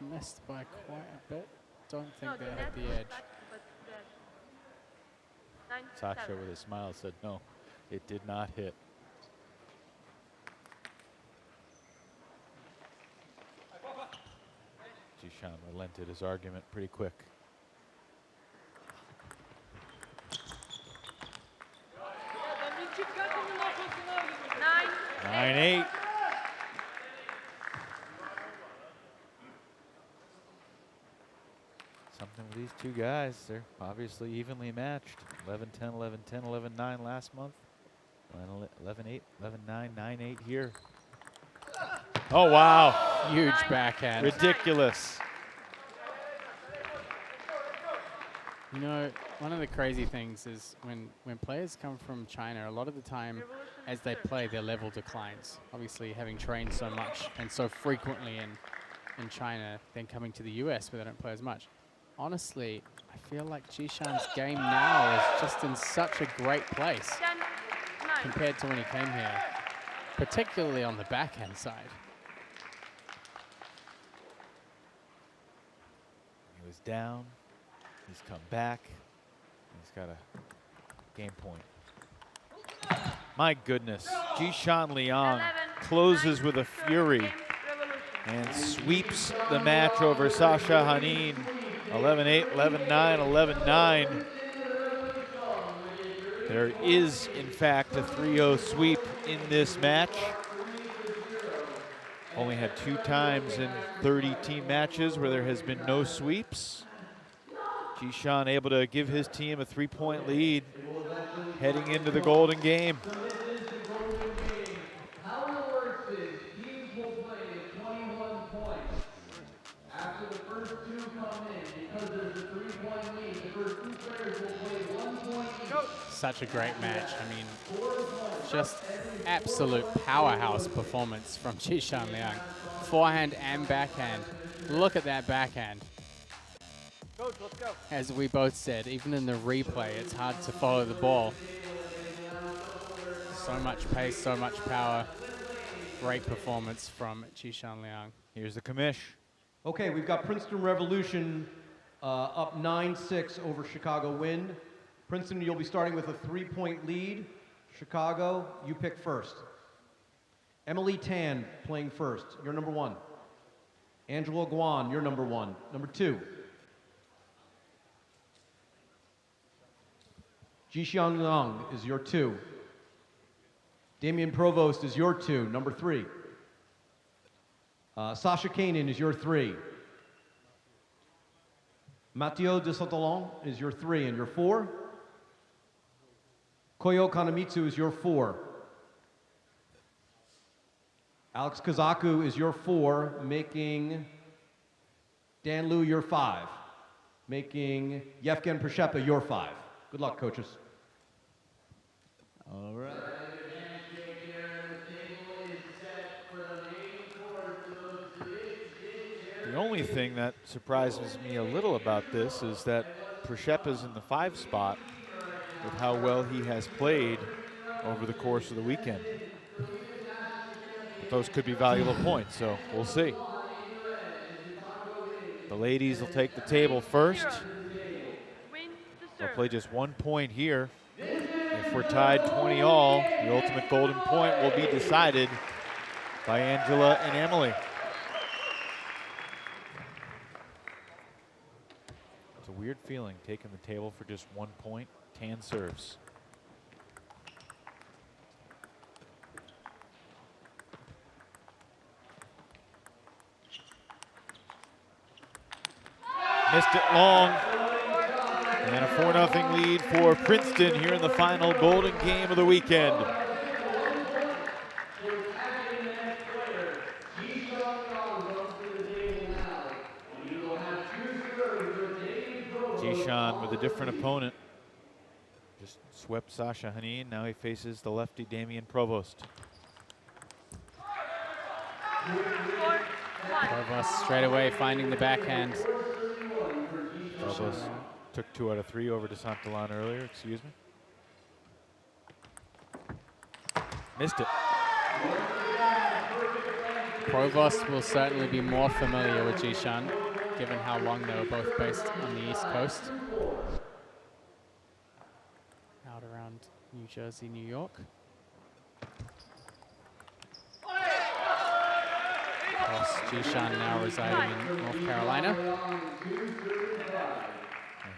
missed by quite a bit. Don't think they had the edge. Sasha with a smile said no, it did not hit. Jishan relented his argument pretty quick. Something with these two guys. They're obviously evenly matched. 11-10, 11-10, 11-9 last month. 11-8, 11-9, 9-8 here. Oh, wow. Huge backhand. Ridiculous. You know, one of the crazy things is when players come from China, a lot of the time as they play, their level declines. Obviously, having trained so much and so frequently in China, then coming to the US where they don't play as much. Honestly, I feel like Jishan's game now is just in such a great place 10, 9. compared to when he came here, particularly on the backhand side. He was down. He's come back. He's got a game point. My goodness. Jishan Liang closes with a fury and sweeps the match over Sasha Hanin. 11-8, 11-9, 11-9. There is, in fact, a 3-0 sweep in this match. Only had 2 times in 30 team matches where there has been no sweeps. Jishan able to give his team a 3-point lead heading into the golden game. Such a great match. I mean, just absolute powerhouse performance from Jishan Liang. Forehand and backhand. Look at that backhand. Coach, let's go. As we both said, even in the replay, it's hard to follow the ball. So much pace, so much power. Great performance from Jishan Liang. Here's the commish. Okay, we've got Princeton Revolution up 9-6 over Chicago Wind. Princeton, you'll be starting with a 3-point lead. Chicago, you pick first. Emily Tan playing first. You're number 1. Angela Guan, you're number 1. Number 2. Jishan Liang is your 2. Damian Provost is your 2, number 3. Sasha Kanin is your 3. Matteo de Sotalon is your 3 and your 4. Koyo Kanamitsu is your 4. Alex Kazaku is your 4, making Dan Liu your 5, making Yevgen Prishepa your 5. Good luck, coaches. All right. The only thing that surprises me a little about this is that Prishepa's in the 5 spot with how well he has played over the course of the weekend. But those could be valuable points, so we'll see. The ladies will take the table first. They'll play just 1 point here. If we're tied 20 all, the ultimate golden point will be decided by Angela and Emily. It's a weird feeling taking the table for just 1 point. Tan serves. Missed it long. And a 4-0 lead for Princeton here in the final golden game of the weekend. Jishan with a different opponent. Just swept Sasha Hanin. Now he faces the lefty Damian Provost. Provost straight away finding the backhand. Provost took 2 out of 3 over to Santalan earlier, excuse me. Missed it. Provost will certainly be more familiar with Jishan, given how long they were both based on the East Coast. Out around New Jersey, New York. Of course, Jishan now residing in North Carolina.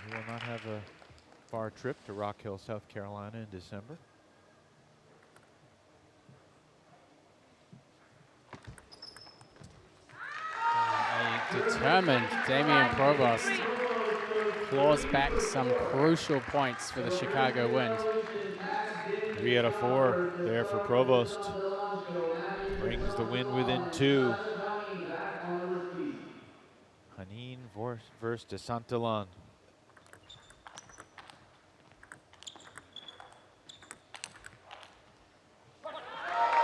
He will not have a far trip to Rock Hill, South Carolina in December. A determined Damian Provost. claws back some crucial points for the Chicago Wind. 3 out of 4 there for Provost. Brings the Wind within 2. Hanin versus DeSantillan.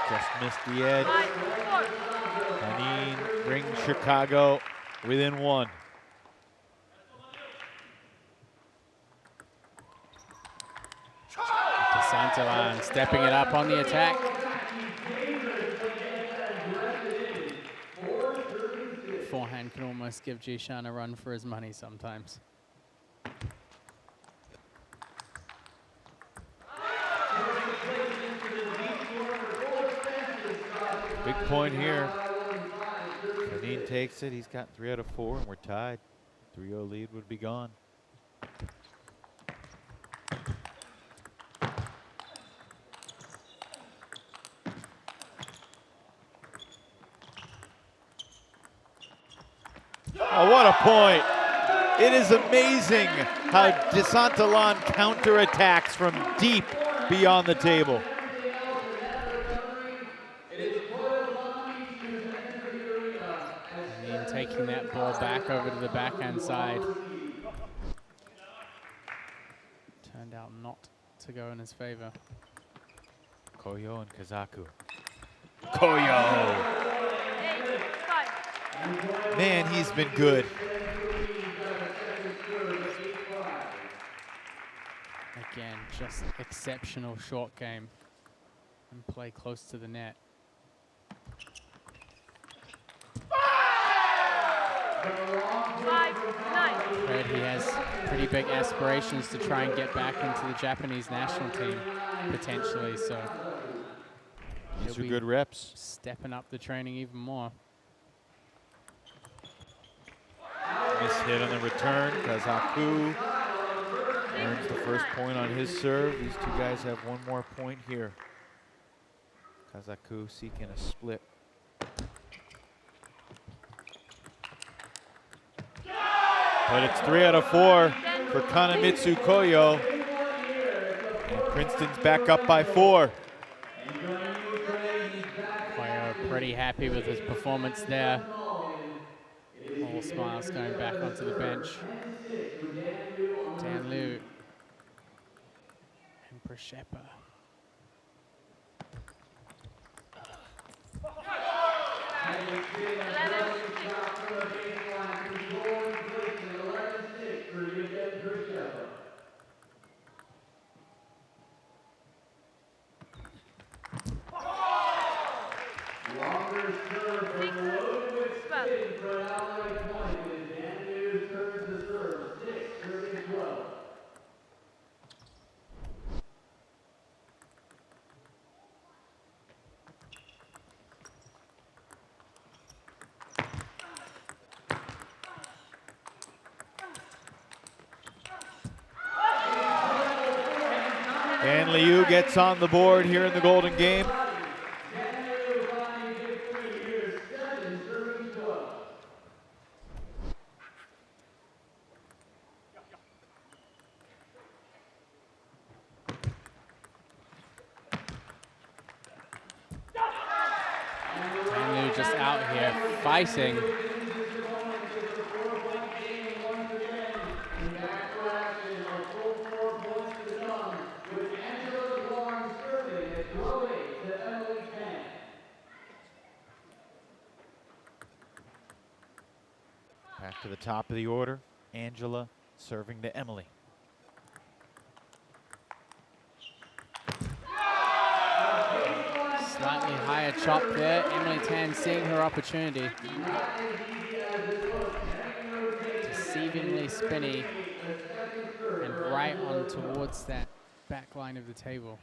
Just missed the edge. Hanin brings Chicago within 1. DeSantillan stepping it up on the attack. Forehand can almost give Jishan a run for his money sometimes. Big point here. Hanin takes it. He's got 3 out of 4, and we're tied. 3-0 lead would be gone. Oh, what a point. It is amazing how DeSantillan counterattacks from deep beyond the table. And taking that ball back over to the backhand side. Turned out not to go in his favor. Koyo and Kazaku. Koyo! Man, he's been good. Again, just exceptional short game and play close to the net. Heard he has pretty big aspirations to try and get back into the Japanese national team, potentially, so These are good reps. Stepping up the training even more. Nice hit on the return. Kazaku earns the first point on his serve. These two guys have one more point here. Kazaku seeking a split. But it's 3 out of 4 for Kanemitsu Koyo. And Princeton's back up by 4. Koyo pretty happy with his performance there. All smiles going back onto the bench. Dan Liu and Prashepa. And Liu gets on the board here in the Golden Game. Dan Liu just out here fighting. Back to the top of the order. Angela serving to Emily. Slightly higher chop there. Emily Tan seeing her opportunity. Deceivingly spinny and right on towards that back line of the table.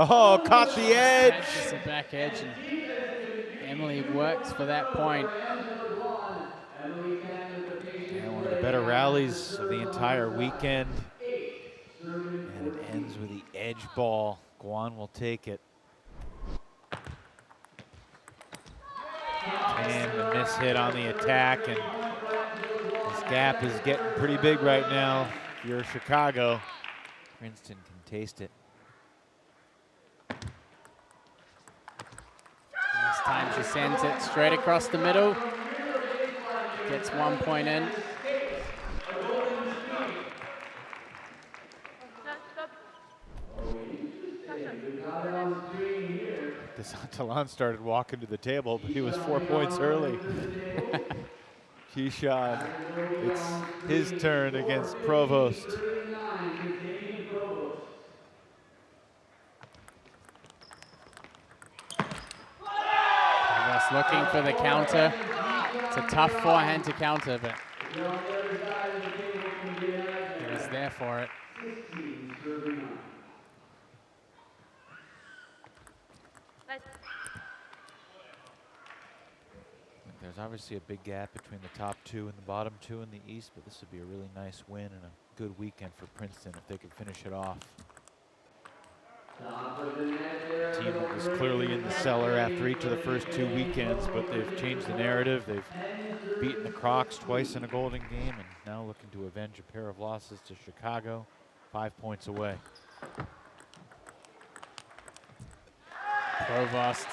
Oh, caught the edge. Catches the back edge, and Emily works for that point. And one of the better rallies of the entire weekend. And it ends with the edge ball. Guan will take it. And the miss hit on the attack, and this gap is getting pretty big right now. If you're Chicago, Princeton can taste it. This time she sends it straight across the middle. Gets 1 point in. DeSantalon started walking to the table, but he was 4 points early. Keyshawn, it's his turn against Provost. Provost looking for the counter. It's a tough forehand to counter, but he was there for it. There's obviously a big gap between the top two and the bottom two in the East, but this would be a really nice win and a good weekend for Princeton if they could finish it off. A team that was clearly in the cellar after each of the first 2 weekends, but they've changed the narrative. They've beaten the Crocs twice in a Golden game and now looking to avenge a pair of losses to Chicago, 5 points away. Provost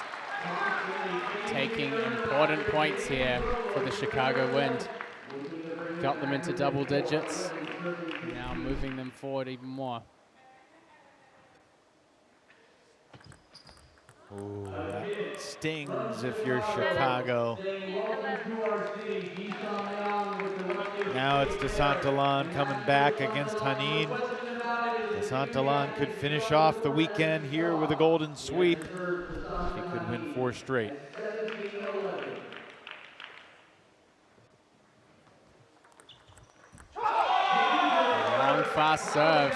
taking important points here for the Chicago Wind. Got them into double digits, now moving them forward even more. Ooh, that stings if you're Chicago. Now it's DeSantalon coming back against Hanin. DeSantalon could finish off the weekend here with a golden sweep. He could win 4 straight. Long fast serve.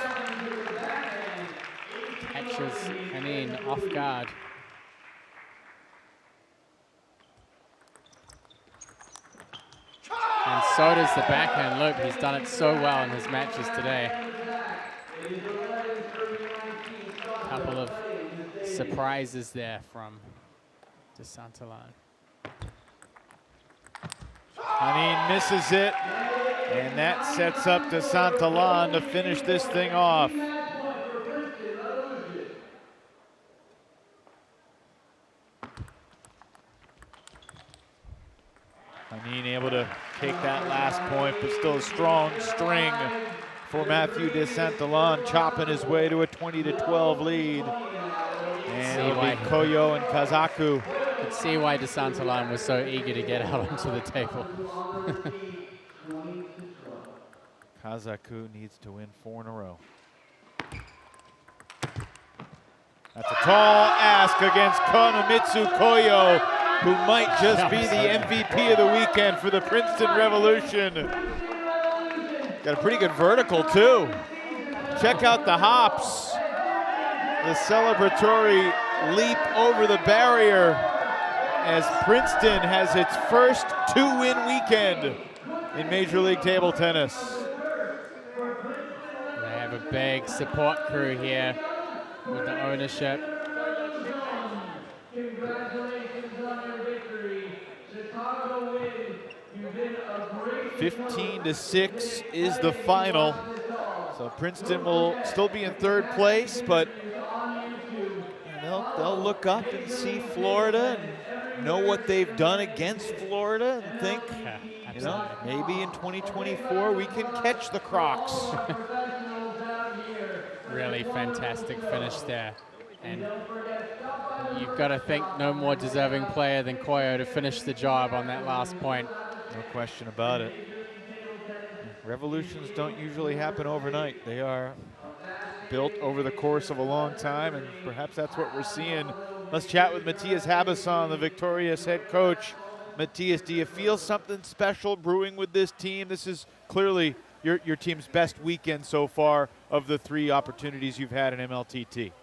Catches Hanin off guard. And so does the backhand loop. He's done it so well in his matches today. A couple of surprises there from DeSantalon. Hanin misses it, and that sets up DeSantalon to finish this thing off. Hanin able to take that last point, but still a strong string for Matthew DeSantalon, chopping his way to a 20-12 lead. And it'll be Koyo and Kazaku. You could see why DeSantalon was so eager to get out onto the table. Kazaku needs to win 4 in a row. That's a tall ask against Konomitsu Koyo, who might just be the MVP of the weekend for the Princeton Revolution. Got a pretty good vertical too. Check out the hops. The celebratory leap over the barrier as Princeton has its first 2-win weekend in Major League Table Tennis. They have a big support crew here with the ownership. 15-6 is the final. So Princeton will still be in 3rd place, but they'll look up and see Florida and know what they've done against Florida and think, you know, maybe in 2024 we can catch the Crocs. Really fantastic finish there. And you've got to think no more deserving player than Koyo to finish the job on that last point. No question about it. Revolutions don't usually happen overnight. They are built over the course of a long time, and perhaps that's what we're seeing. Let's chat with Matthias Habasson, the victorious head coach. Matthias, do you feel something special brewing with this team? This is clearly your team's best weekend so far of the 3 opportunities you've had in MLTT.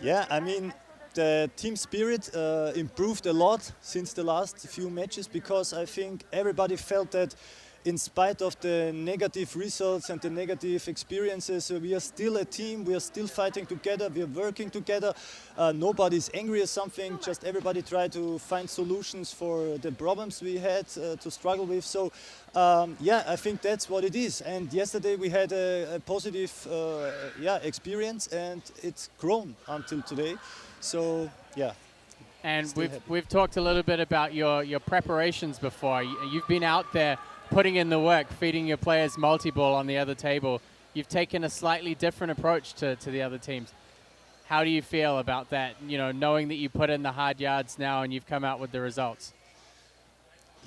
Yeah, I mean, the team spirit improved a lot since the last few matches, because I think everybody felt that in spite of the negative results and the negative experiences, we are still a team. We are still fighting together. We are working together. Nobody's angry or something. Just everybody try to find solutions for the problems we had to struggle with. So, yeah, I think that's what it is. And yesterday we had a positive, experience, and it's grown until today. So, yeah. And we've talked a little bit about your preparations before. You've been out there putting in the work, feeding your players multi-ball on the other table. You've taken a slightly different approach to the other teams. How do you feel about that, you know, knowing that you put in the hard yards now and you've come out with the results?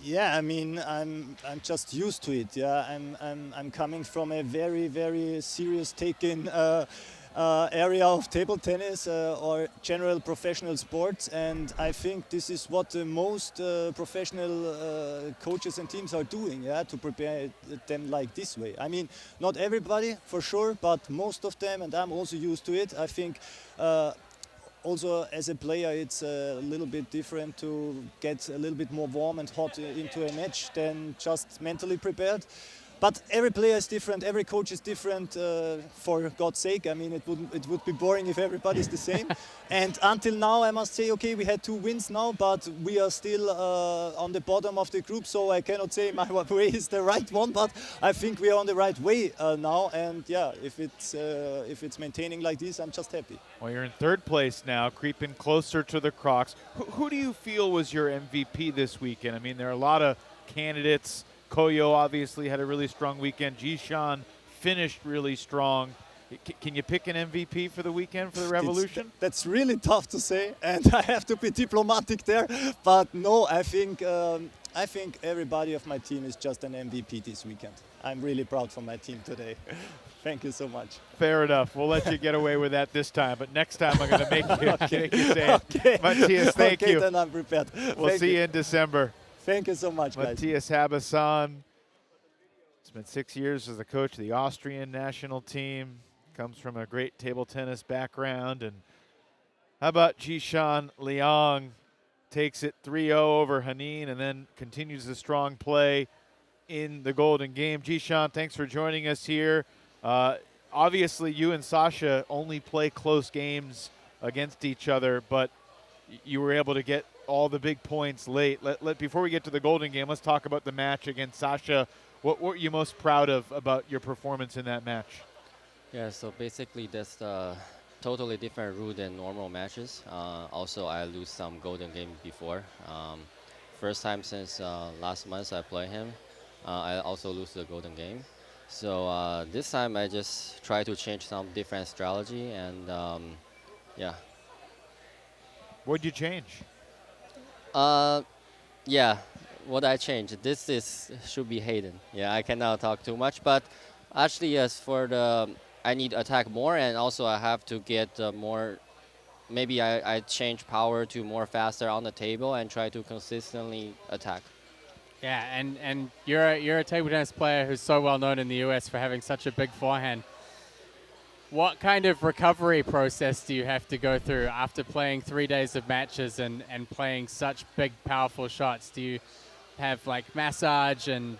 Yeah, I mean, I'm just used to it. Yeah, I'm coming from a very, very serious taken area of table tennis or general professional sports, and I think this is what the most professional coaches and teams are doing, yeah, to prepare them like this way. I mean, not everybody for sure, but most of them, and I'm also used to it. I think also as a player it's a little bit different to get a little bit more warm and hot into a match than just mentally prepared. But every player is different, every coach is different, for God's sake. I mean, it would be boring if everybody's the same. And until now, I must say, okay, we had 2 wins now, but we are still on the bottom of the group, so I cannot say my way is the right one, but I think we are on the right way now. And yeah, if it's maintaining like this, I'm just happy. Well, you're in 3rd place now, creeping closer to the Crocs. Who do you feel was your MVP this weekend? I mean, there are a lot of candidates. Koyo obviously had a really strong weekend. Jishan finished really strong. Can you pick an MVP for the weekend for the Revolution? That's really tough to say, and I have to be diplomatic there. But no, I think everybody of my team is just an MVP this weekend. I'm really proud for my team today. Thank you so much. Fair enough. We'll let you get away with that this time, but next time I'm going to make you say it. Matthias, thank you. Okay, then I'm prepared. We'll see you in December. Thank you so much, guys. Matthias Habassan. Spent 6 years as the coach of the Austrian national team. Comes from a great table tennis background. And how about Jishan Liang? Takes it 3-0 over Hanin and then continues the strong play in the Golden Game. Jishan, thanks for joining us here. Obviously, you and Sasha only play close games against each other, but you were able to get all the big points late. Before we get to the Golden Game, let's talk about the match against Sasha. What were you most proud of about your performance in that match? Yeah, so basically that's a totally different rule than normal matches. Also, I lose some Golden Game before. First time since last month I play him. I also lose the Golden Game. So this time I just try to change some different strategy, and yeah. What'd you change? Yeah, what I changed. This should be Hayden. Yeah, I cannot talk too much, but actually yes, for the I need attack more, and also I have to get more. Maybe I change power to more faster on the table and try to consistently attack. Yeah, and you're a table tennis player who's so well known in the US for having such a big forehand. What kind of recovery process do you have to go through after playing 3 days of matches and playing such big, powerful shots? Do you have like massage, and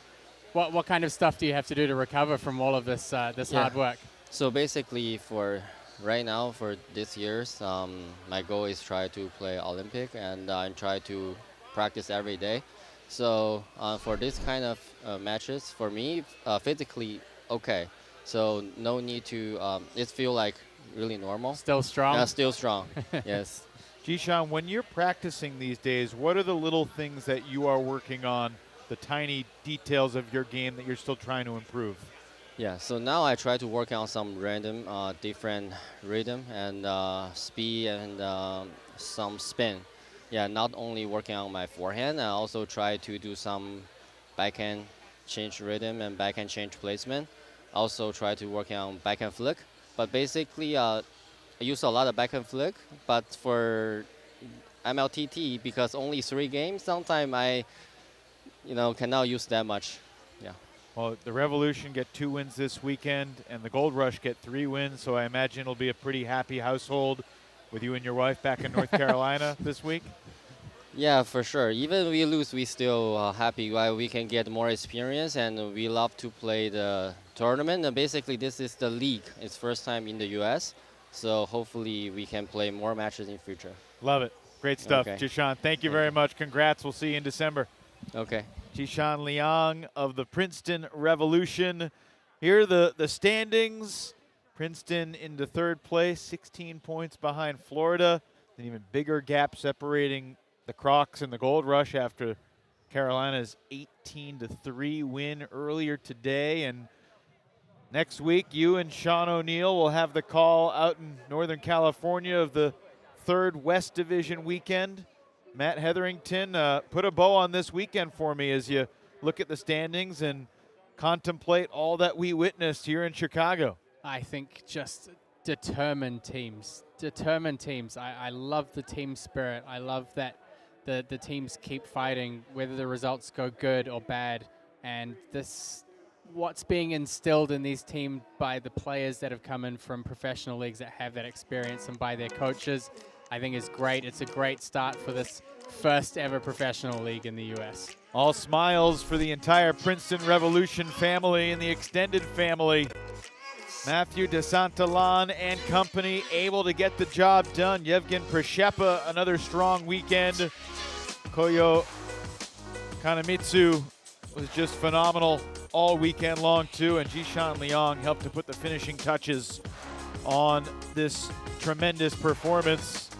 what kind of stuff do you have to do to recover from all of this hard work? So basically, for right now, for this year's, my goal is try to play Olympic and try to practice every day. So for this kind of matches, for me, physically okay. So no need to, it feel like really normal. Still strong? Yeah, still strong, yes. Jishan, when you're practicing these days, what are the little things that you are working on, the tiny details of your game that you're still trying to improve? Yeah, so now I try to work on some random, different rhythm and speed and some spin. Yeah, not only working on my forehand, I also try to do some backhand change rhythm and backhand change placement. Also try to work on backhand flick. But basically, I use a lot of backhand flick. But for MLTT, because only 3 games, sometimes I, cannot use that much. Yeah. Well, the Revolution get 2 wins this weekend, and the Gold Rush get 3 wins. So I imagine it'll be a pretty happy household with you and your wife back in North Carolina this week. Yeah, for sure. Even we lose, we still happy why we can get more experience, and we love to play the tournament. And basically, this is the league. It's first time in the U.S., so hopefully we can play more matches in future. Love it. Great stuff, Okay. Jishan. Thank you very much. Congrats. We'll see you in December. Okay. Jishan Liang of the Princeton Revolution. Here are the standings. Princeton into third place, 16 points behind Florida. An even bigger gap separating the Crocs and the Gold Rush after Carolina's 18-3 win earlier today. And next week, you and Sean O'Neill will have the call out in Northern California of the third West Division weekend. Matt Hetherington, put a bow on this weekend for me as you look at the standings and contemplate all that we witnessed here in Chicago. I think just determined teams. Determined teams. I love the team spirit. I love that the teams keep fighting, whether the results go good or bad. And what's being instilled in these teams by the players that have come in from professional leagues that have that experience and by their coaches, I think is great. It's a great start for this first ever professional league in the U.S. All smiles for the entire Princeton Revolution family and the extended family. Matthew DeSantalan and company able to get the job done. Yevgen Prishepa, another strong weekend. Koyo Kanemitsu was just phenomenal all weekend long too, and Jishan Liang helped to put the finishing touches on this tremendous performance.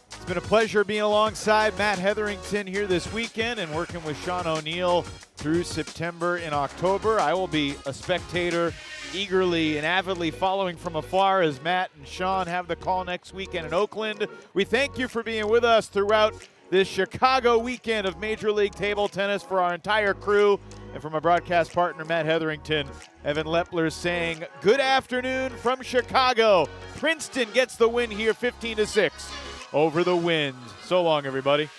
It's been a pleasure being alongside Matt Hetherington here this weekend and working with Sean O'Neill through September and October. I will be a spectator, eagerly and avidly following from afar as Matt and Sean have the call next weekend in Oakland. We thank you for being with us throughout this Chicago weekend of Major League Table Tennis. For our entire crew and from our broadcast partner, Matt Hetherington, Evan Lepler saying good afternoon from Chicago. Princeton gets the win here, 15-6 over the Wind. So long, everybody.